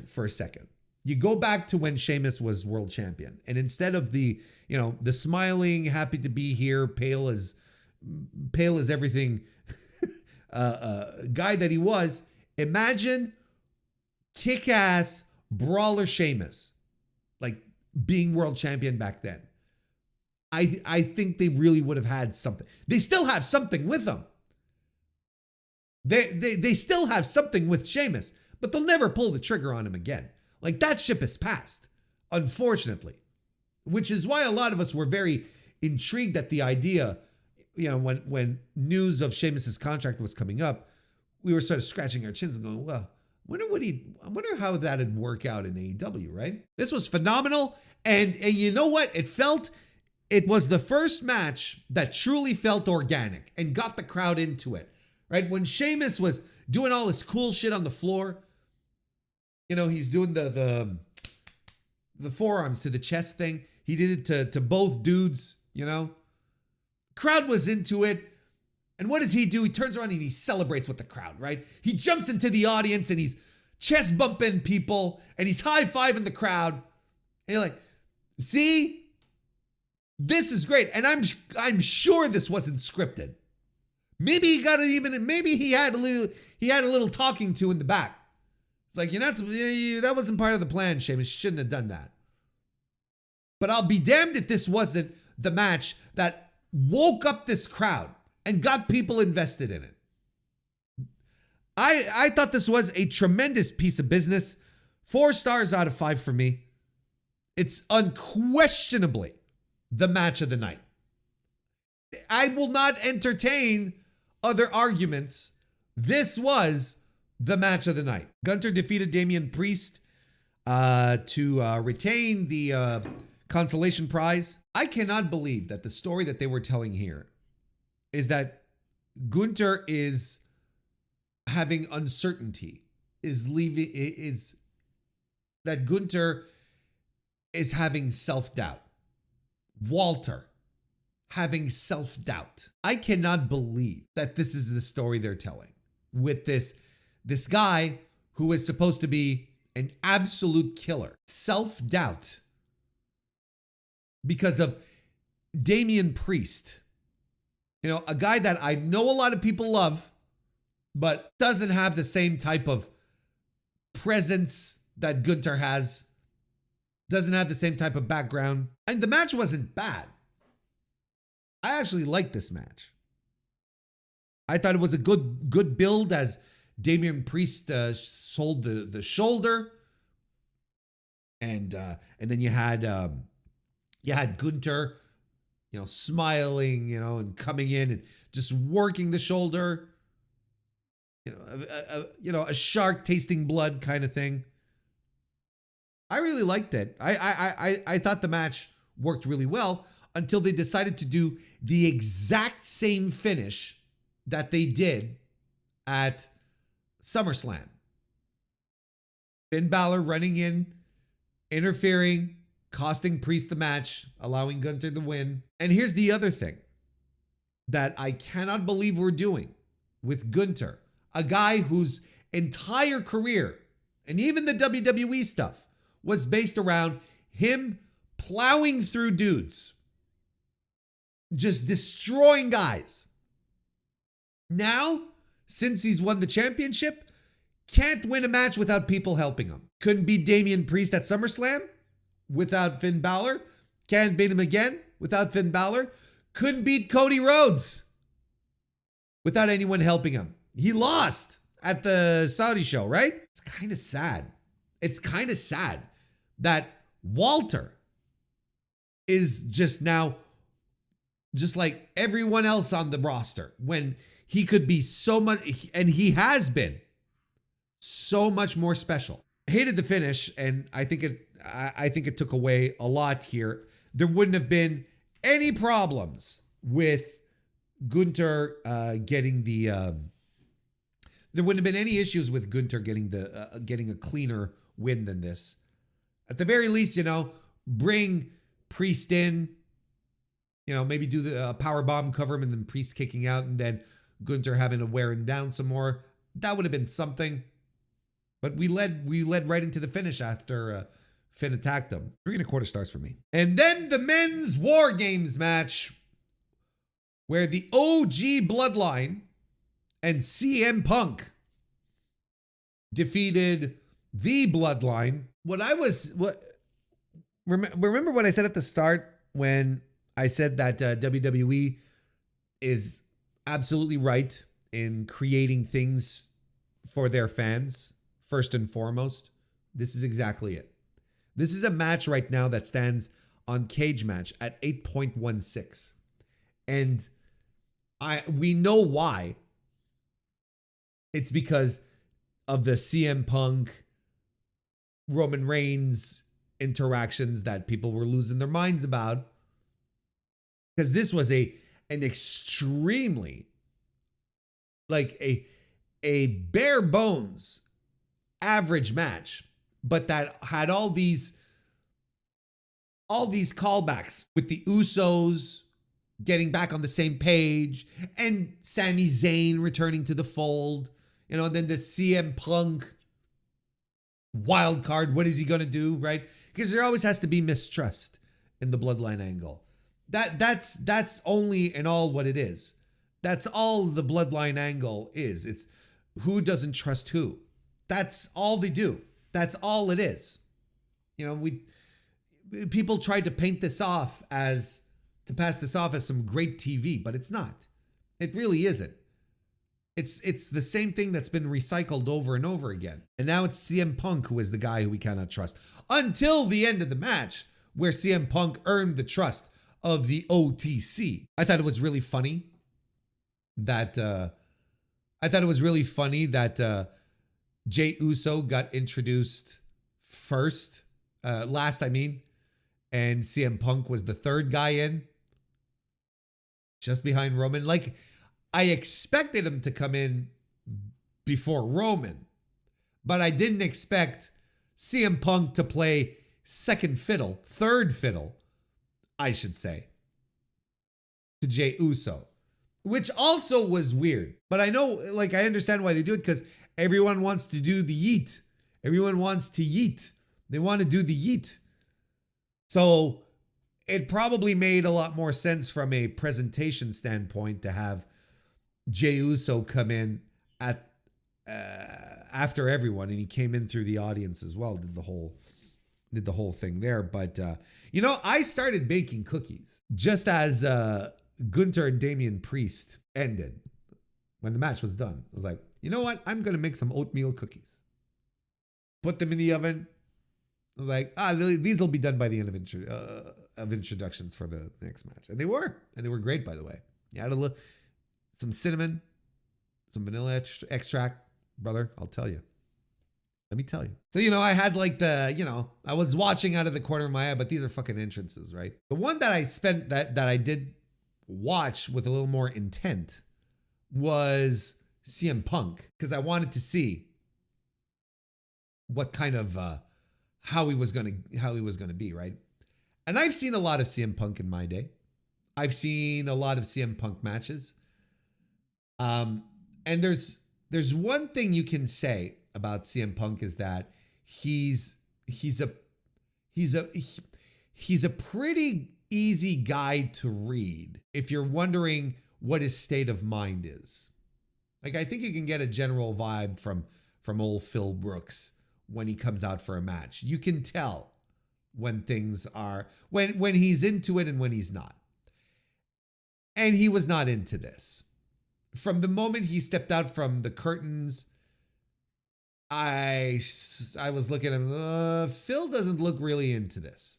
for a second, you go back to when Sheamus was world champion, and instead of the smiling, happy to be here, pale as everything guy that he was, imagine kick-ass brawler Sheamus, like being world champion back then. I think they really would have had something. They still have something with them. They still have something with Sheamus, but they'll never pull the trigger on him again. Like, that ship has passed, unfortunately, which is why a lot of us were very intrigued at the idea, when news of Sheamus's contract was coming up, we were sort of scratching our chins and going, well, I wonder how that'd work out in AEW, right? This was phenomenal. And you know what? It was the first match that truly felt organic and got the crowd into it, right? When Sheamus was doing all this cool shit on the floor, he's doing the forearms to the chest thing. He did it to both dudes, Crowd was into it. And what does he do? He turns around and he celebrates with the crowd, right? He jumps into the audience and he's chest bumping people and he's high-fiving the crowd. And you're like, see? This is great. And I'm sure this wasn't scripted. Maybe he had a little talking to in the back. It's like, that wasn't part of the plan, Sheamus. You shouldn't have done that. But I'll be damned if this wasn't the match that woke up this crowd and got people invested in it. I thought this was a tremendous piece of business. 4 stars out of 5 for me. It's unquestionably the match of the night. I will not entertain other arguments. This was the match of the night. Gunther defeated Damian Priest to retain the consolation prize. I cannot believe that the story that they were telling here is that Gunther is having uncertainty, that Gunther is having self-doubt. Walter having self-doubt. I cannot believe that this is the story they're telling with this guy who is supposed to be an absolute killer. Self-doubt because of Damian Priest. A guy that I know a lot of people love, but doesn't have the same type of presence that Gunther has. Doesn't have the same type of background. And the match wasn't bad. I actually liked this match. I thought it was a good build as Damian Priest sold the shoulder, and then you had Gunther, smiling, and coming in and just working the shoulder, a shark tasting blood kind of thing. I really liked it. I thought the match worked really well until they decided to do the exact same finish that they did at SummerSlam. Finn Balor running in, interfering, costing Priest the match, allowing Gunther the win. And here's the other thing that I cannot believe we're doing with Gunther, a guy whose entire career, and even the WWE stuff, was based around him plowing through dudes, just destroying guys. Now, since he's won the championship, can't win a match without people helping him. Couldn't beat Damian Priest at SummerSlam without Finn Balor. Can't beat him again without Finn Balor. Couldn't beat Cody Rhodes without anyone helping him. He lost at the Saudi show, right? It's kind of sad. It's kind of sad that Walter is just now just like everyone else on the roster when he could be so much, and he has been so much more special. I hated the finish, and I think it took away a lot here. There wouldn't have been any problems with Gunther getting the. There wouldn't have been any issues with Gunther getting a cleaner win than this. At the very least, bring Priest in. Maybe do the power bomb, cover him, and then Priest kicking out, and then Gunther having to wear him down some more. That would have been something. But we led right into the finish after Finn attacked him. 3.25 stars for me. And then the men's War Games match, where the OG Bloodline and CM Punk defeated the Bloodline. Remember what I said at the start when I said that WWE is absolutely right in creating things for their fans, first and foremost? This is exactly it. This is a match right now that stands on Cage Match at 8.16. And we know why. It's because of the CM Punk, Roman Reigns interactions that people were losing their minds about. Because this was an extremely, like a bare bones average match, but that had all these callbacks with the Usos getting back on the same page and Sami Zayn returning to the fold, and then the CM Punk wild card. What is he going to do, right? Because there always has to be mistrust in the Bloodline angle. That's only and all what it is. That's all the Bloodline angle is. It's who doesn't trust who. That's all they do. That's all it is. People tried to paint this off as some great TV, but it's not. It really isn't. It's the same thing that's been recycled over and over again. And now it's CM Punk who is the guy who we cannot trust. Until the end of the match, where CM Punk earned the trust of the OTC. I thought it was really funny that Jey Uso got introduced last, and CM Punk was the third guy in, just behind Roman. Like, I expected him to come in before Roman, but I didn't expect CM Punk to play third fiddle, I should say, to Jey Uso, which also was weird. But I know, I understand why they do it, because everyone wants to do the yeet. Everyone wants to yeet. They want to do the yeet. So it probably made a lot more sense from a presentation standpoint to have Jey Uso come in after everyone, and he came in through the audience as well, did the whole thing there. But I started baking cookies just as Gunther and Damian Priest ended, when the match was done, I was like, you know what? I'm going to make some oatmeal cookies. Put them in the oven. I was like, these will be done by the end of introductions for the next match. And they were great, by the way. You had some cinnamon, some vanilla extract. Brother, I'll tell you. Let me tell you. So, I had like I was watching out of the corner of my eye, but these are fucking entrances, right? The one that I did watch with a little more intent was CM Punk, because I wanted to see what kind of how he was gonna be, right? And I've seen a lot of CM Punk in my day. I've seen a lot of CM Punk matches. And there's one thing you can say about CM Punk is that he's a pretty easy guy to read if you're wondering what his state of mind is. Like, I think you can get a general vibe from old Phil Brooks when he comes out for a match. You can tell when things are when he's into it and when he's not. And he was not into this. From the moment he stepped out from the curtains, I was looking at him. Phil doesn't look really into this.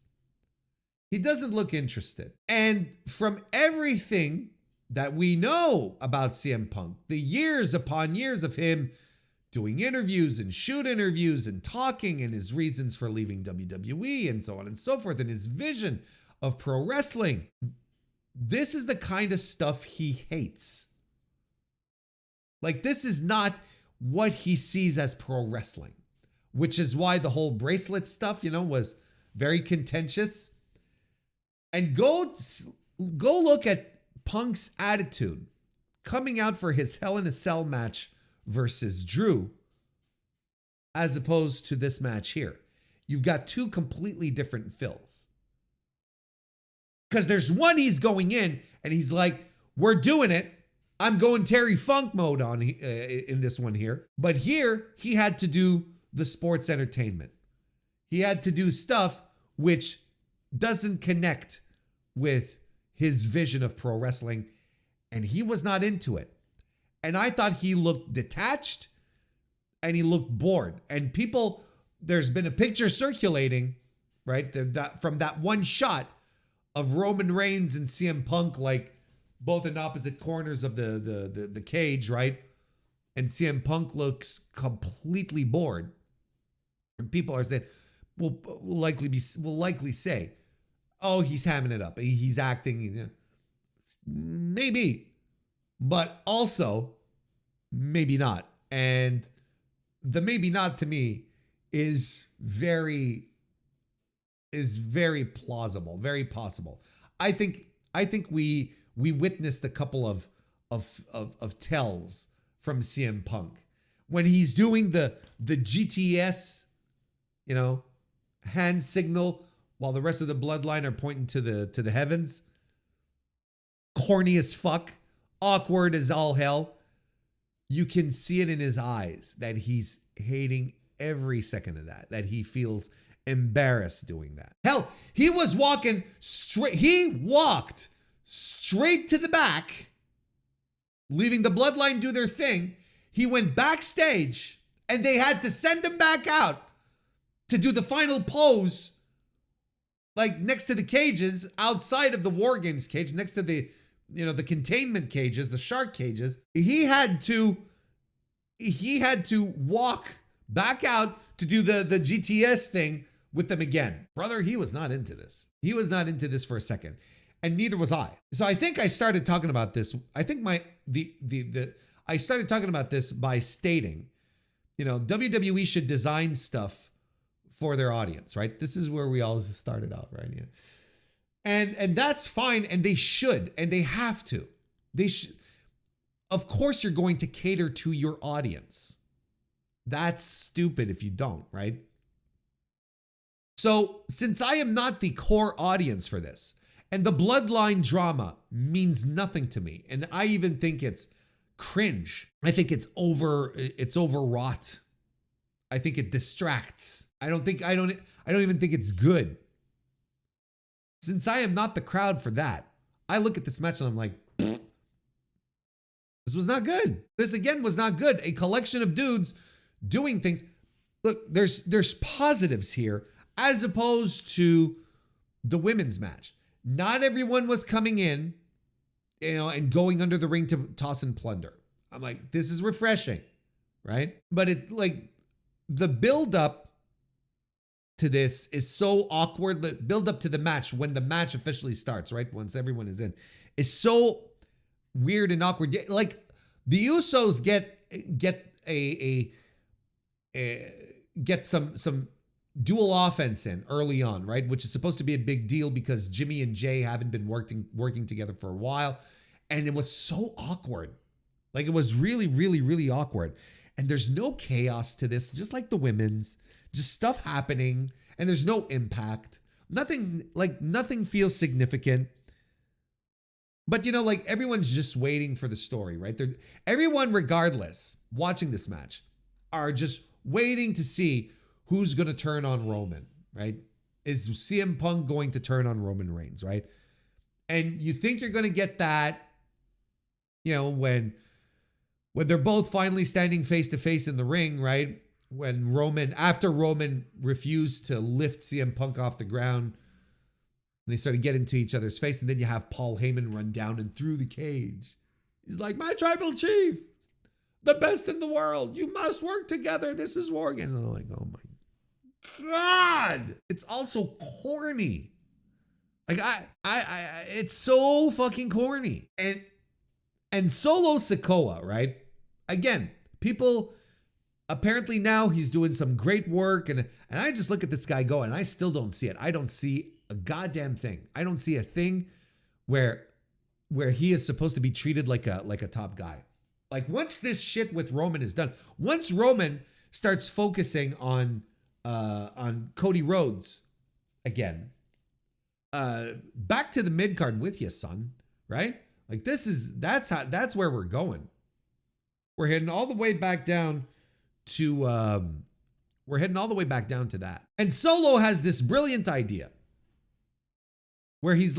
He doesn't look interested. And from everything that we know about CM Punk, the years upon years of him doing interviews and shoot interviews and talking and his reasons for leaving WWE and so on and so forth, and his vision of pro wrestling, this is the kind of stuff he hates. Like, this is not what he sees as pro wrestling, which is why the whole bracelet stuff, was very contentious. And go look at Punk's attitude coming out for his Hell in a Cell match versus Drew, as opposed to this match here. You've got two completely different Phils. Because there's one, he's going in and he's like, we're doing it. I'm going Terry Funk mode on in this one here. But here, he had to do the sports entertainment. He had to do stuff which doesn't connect with his vision of pro wrestling. And he was not into it. And I thought he looked detached and he looked bored. And there's been a picture circulating, right? From that one shot of Roman Reigns and CM Punk, like, both in opposite corners of the cage, right? And CM Punk looks completely bored. And people are saying, will likely say, oh, he's hamming it up. He's acting. Maybe. But also, maybe not. And the maybe not to me is very plausible, very possible. I think we witnessed a couple of tells from CM Punk when he's doing the GTS, hand signal while the rest of the bloodline are pointing to the heavens. Corny as fuck, awkward as all hell. You can see it in his eyes that he's hating every second of that he feels embarrassed doing that. Hell, he was walking straight. He walked straight to the back, leaving the bloodline do their thing. He went backstage and they had to send him back out to do the final pose, like next to the cages, outside of the War Games cage, next to the containment cages, the shark cages. He had to walk back out to do the GTS thing with them again. Brother, he was not into this. He was not into this for a second. And neither was I. So I think I started talking about this. I think I started talking about this by stating, WWE should design stuff for their audience, right? This is where we all started out, right? Yeah. And that's fine, and they should, and they have to. They should. Of course, you're going to cater to your audience. That's stupid if you don't, right? So since I am not the core audience for this, and the bloodline drama means nothing to me, and I even think it's cringe. I think it's overwrought. I think it distracts. I don't even think it's good. Since I am not the crowd for that, I look at this match and I'm like, this was not good. This again was not good. A collection of dudes doing things. Look, there's positives here as opposed to the women's match. Not everyone was coming in, and going under the ring to toss and plunder. I'm like, this is refreshing, right? But the build up to this is so awkward. The build up to the match, when the match officially starts, right? Once everyone is in, is so weird and awkward. Like the Usos get some dual offense in early on, right? Which is supposed to be a big deal because Jimmy and Jay haven't been working together for a while. And it was so awkward. Like it was really, really, really awkward. And there's no chaos to this, just like the women's, just stuff happening and there's no impact. Nothing feels significant. But everyone's just waiting for the story, right? Everyone, regardless, watching this match are just waiting to see who's going to turn on Roman, right? Is CM Punk going to turn on Roman Reigns, right? And you think you're going to get that, when they're both finally standing face to face in the ring, right? After Roman refused to lift CM Punk off the ground, they started getting to each other's face, and then you have Paul Heyman run down and through the cage. He's like, my tribal chief, the best in the world. You must work together. This is war games. And I'm like, oh my God. It's also corny. It's so fucking corny. And Solo Sikoa, right? Again, people apparently now he's doing some great work, and I just look at this guy go, and I still don't see it. I don't see a goddamn thing. I don't see a thing where he is supposed to be treated like a top guy. Like once this shit with Roman is done, once Roman starts focusing on Cody Rhodes again, back to the mid card with you, son. Right? Like that's where we're going. We're heading all the way back down to that. And Solo has this brilliant idea where he's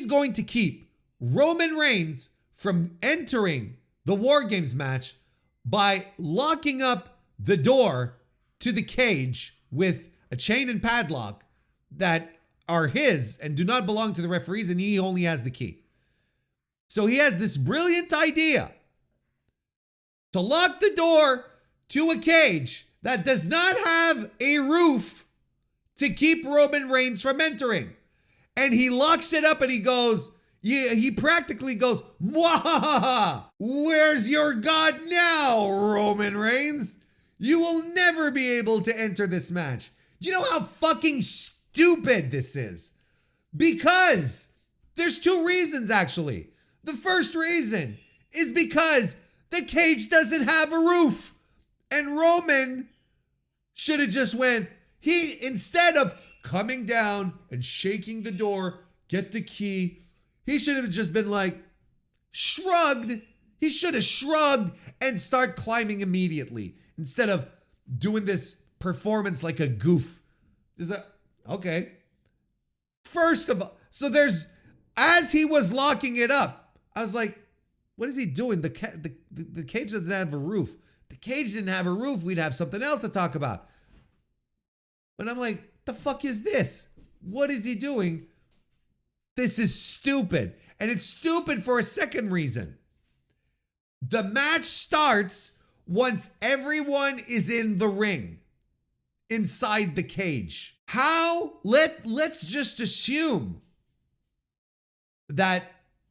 going to keep Roman Reigns from entering the War Games match by locking up the door to the cage with a chain and padlock that are his and do not belong to the referees, and he only has the key. So he has this brilliant idea to lock the door to a cage that does not have a roof to keep Roman Reigns from entering. And he locks it up and he practically goes, "Mwahaha! Where's your God now, Roman Reigns? You will never be able to enter this match." Do you know how fucking stupid this is? Because there's two reasons, actually. The first reason is because the cage doesn't have a roof. And Roman should have just instead of coming down and shaking the door, get the key, he should have just been shrugged. He should have shrugged and start climbing immediately instead of doing this performance like a goof. Okay. First of all, as he was locking it up, I was like, what is he doing? The cage doesn't have a roof. The cage didn't have a roof. We'd have something else to talk about. But I'm like, the fuck is this? What is he doing? This is stupid. And it's stupid for a second reason. The match starts once everyone is in the ring, inside the cage. Let's just assume that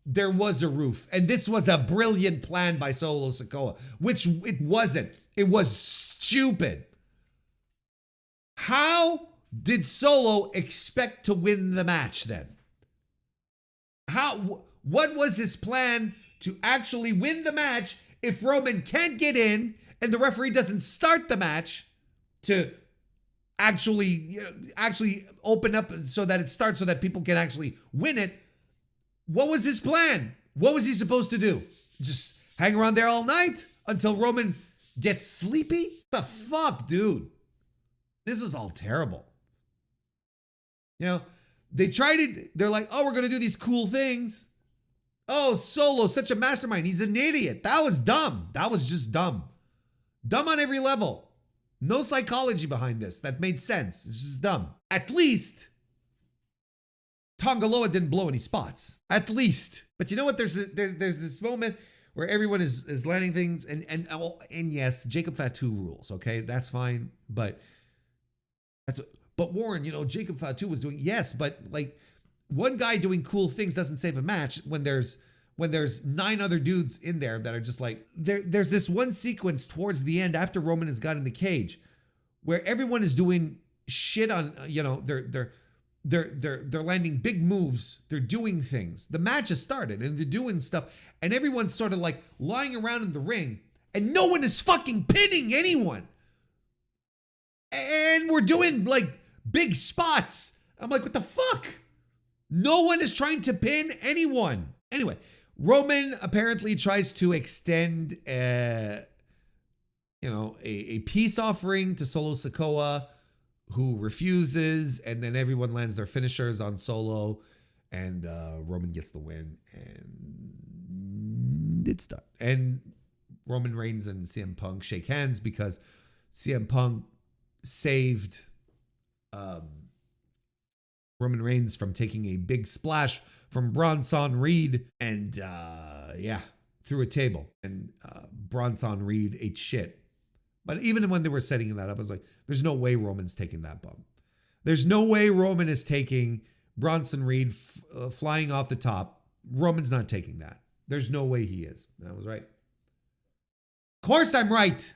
there was a roof, and this was a brilliant plan by Solo Sikoa, which it wasn't. It was stupid. How did Solo expect to win the match then? What was his plan to actually win the match if Roman can't get in and the referee doesn't start the match to actually open up so that it starts so that people can actually win it? What was his plan? What was he supposed to do? Just hang around there all night until Roman gets sleepy? The fuck, dude? This was all terrible. they're like, oh, we're going to do these cool things. Oh, Solo, such a mastermind. He's an idiot. That was dumb. That was just dumb. Dumb on every level. No psychology behind this. That made sense. It's just dumb. At least Tongaloa didn't blow any spots. At least. But you know what? There's this moment where everyone is landing things, and yes, Jacob Fatu rules. Okay, that's fine. But Warren, Jacob Fatu was doing, yes, but like one guy doing cool things doesn't save a match when there's 9 other dudes in there that are just like, there's this one sequence towards the end after Roman has got in the cage where everyone is doing shit on, they're landing big moves. They're doing things. The match has started and they're doing stuff, and everyone's sort of like lying around in the ring, and no one is fucking pinning anyone. And we're doing like big spots. I'm like, what the fuck? No one is trying to pin anyone. Anyway, Roman apparently tries to extend a peace offering to Solo Sikoa, who refuses, and then everyone lands their finishers on Solo, and Roman gets the win, and it's done. And Roman Reigns and CM Punk shake hands because CM Punk saved Roman Reigns from taking a big splash from Bronson Reed, and through a table, and Bronson Reed ate shit. But even when they were setting that up, I was like, there's no way Roman's taking that bump. There's no way Roman is taking Bronson Reed flying off the top. Roman's not taking that. There's no way he is. And I was right. Of course I'm right.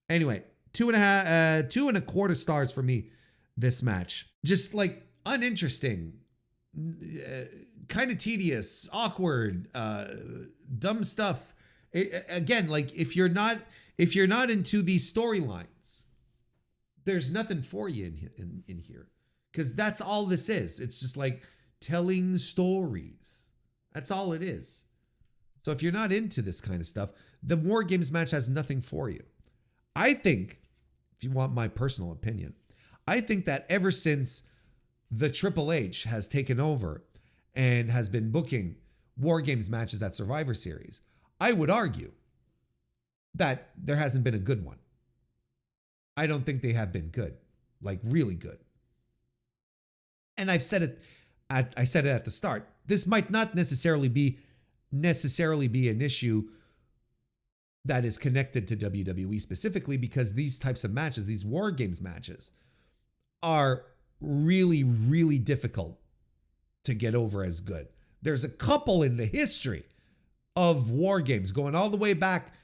Anyway, 2.25 stars for me, this match. Just like uninteresting, kind of tedious, awkward, dumb stuff. Again, like if you're not into these storylines, there's nothing for you in here, because that's all this is. It's just like telling stories. That's all it is. So if you're not into this kind of stuff, the War Games match has nothing for you. I think, if you want my personal opinion, I think that ever since the Triple H has taken over and has been booking War Games matches at Survivor Series, I would argue that there hasn't been a good one. I don't think they have been good, like really good. And I said it at the start. This might not necessarily be an issue that is connected to WWE specifically, because these types of matches, these War Games matches, are really, really difficult to get over as good. There's a couple in the history of War Games going all the way back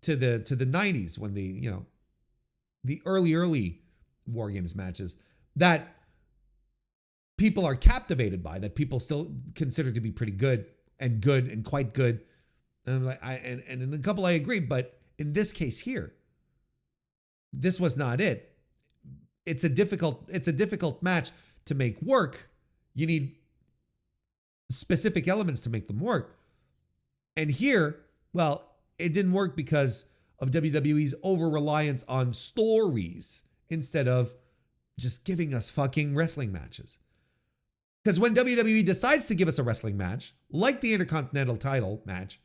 to the 90s, when the early War Games matches that people are captivated by, that people still consider to be pretty good and quite good. And I'm like, and in a couple I agree, but in this case here, this was not it. It's a difficult match to make work. You need specific elements to make them work. And here, well, it didn't work because of WWE's over-reliance on stories instead of just giving us fucking wrestling matches. Because when WWE decides to give us a wrestling match, like the Intercontinental title match,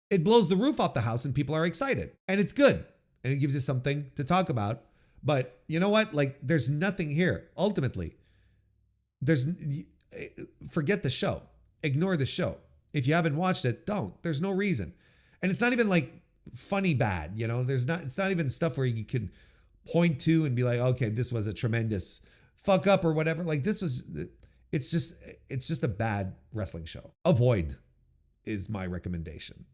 it blows the roof off the house and people are excited. And it's good. And it gives you something to talk about. But you know what? Like, there's nothing here. Ultimately, forget the show. Ignore the show. If you haven't watched it, don't. There's no reason. And it's not even like funny bad, it's not even stuff where you can point to and be like, okay, this was a tremendous fuck up or whatever. Like, it's just a bad wrestling show. Avoid is my recommendation.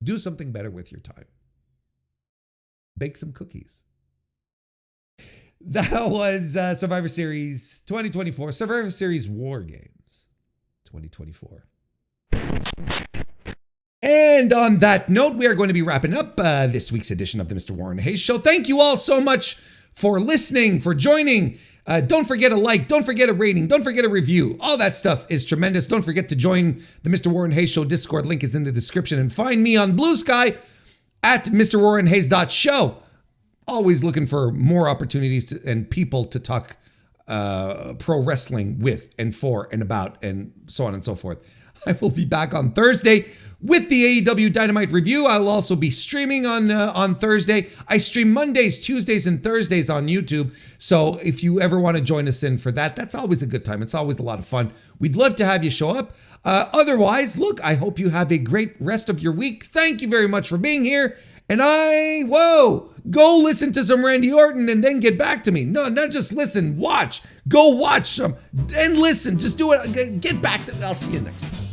Do something better with your time. Bake some cookies. That was Survivor Series 2024, Survivor Series War Games 2024. And on that note, we are going to be wrapping up this week's edition of the Mr. Warren Hayes Show. Thank you all so much for listening, for joining. Don't forget a like, don't forget a rating, don't forget a review. All that stuff is tremendous. Don't forget to join the Mr. Warren Hayes Show Discord. Link is in the description. And find me on Blue Sky at MrWarrenHayes.show. Always looking for more opportunities and people to talk pro wrestling with and for and about and so on and so forth. I will be back on Thursday with the AEW Dynamite review. I'll also be streaming on Thursday. I stream Mondays, Tuesdays, and Thursdays on YouTube. So if you ever want to join us in for that, that's always a good time. It's always a lot of fun. We'd love to have you show up. Otherwise, look, I hope you have a great rest of your week. Thank you very much for being here. And go listen to some Randy Orton and then get back to me. No, not just listen, watch. Go watch some and listen. Just do it. Get back to, I'll see you next time.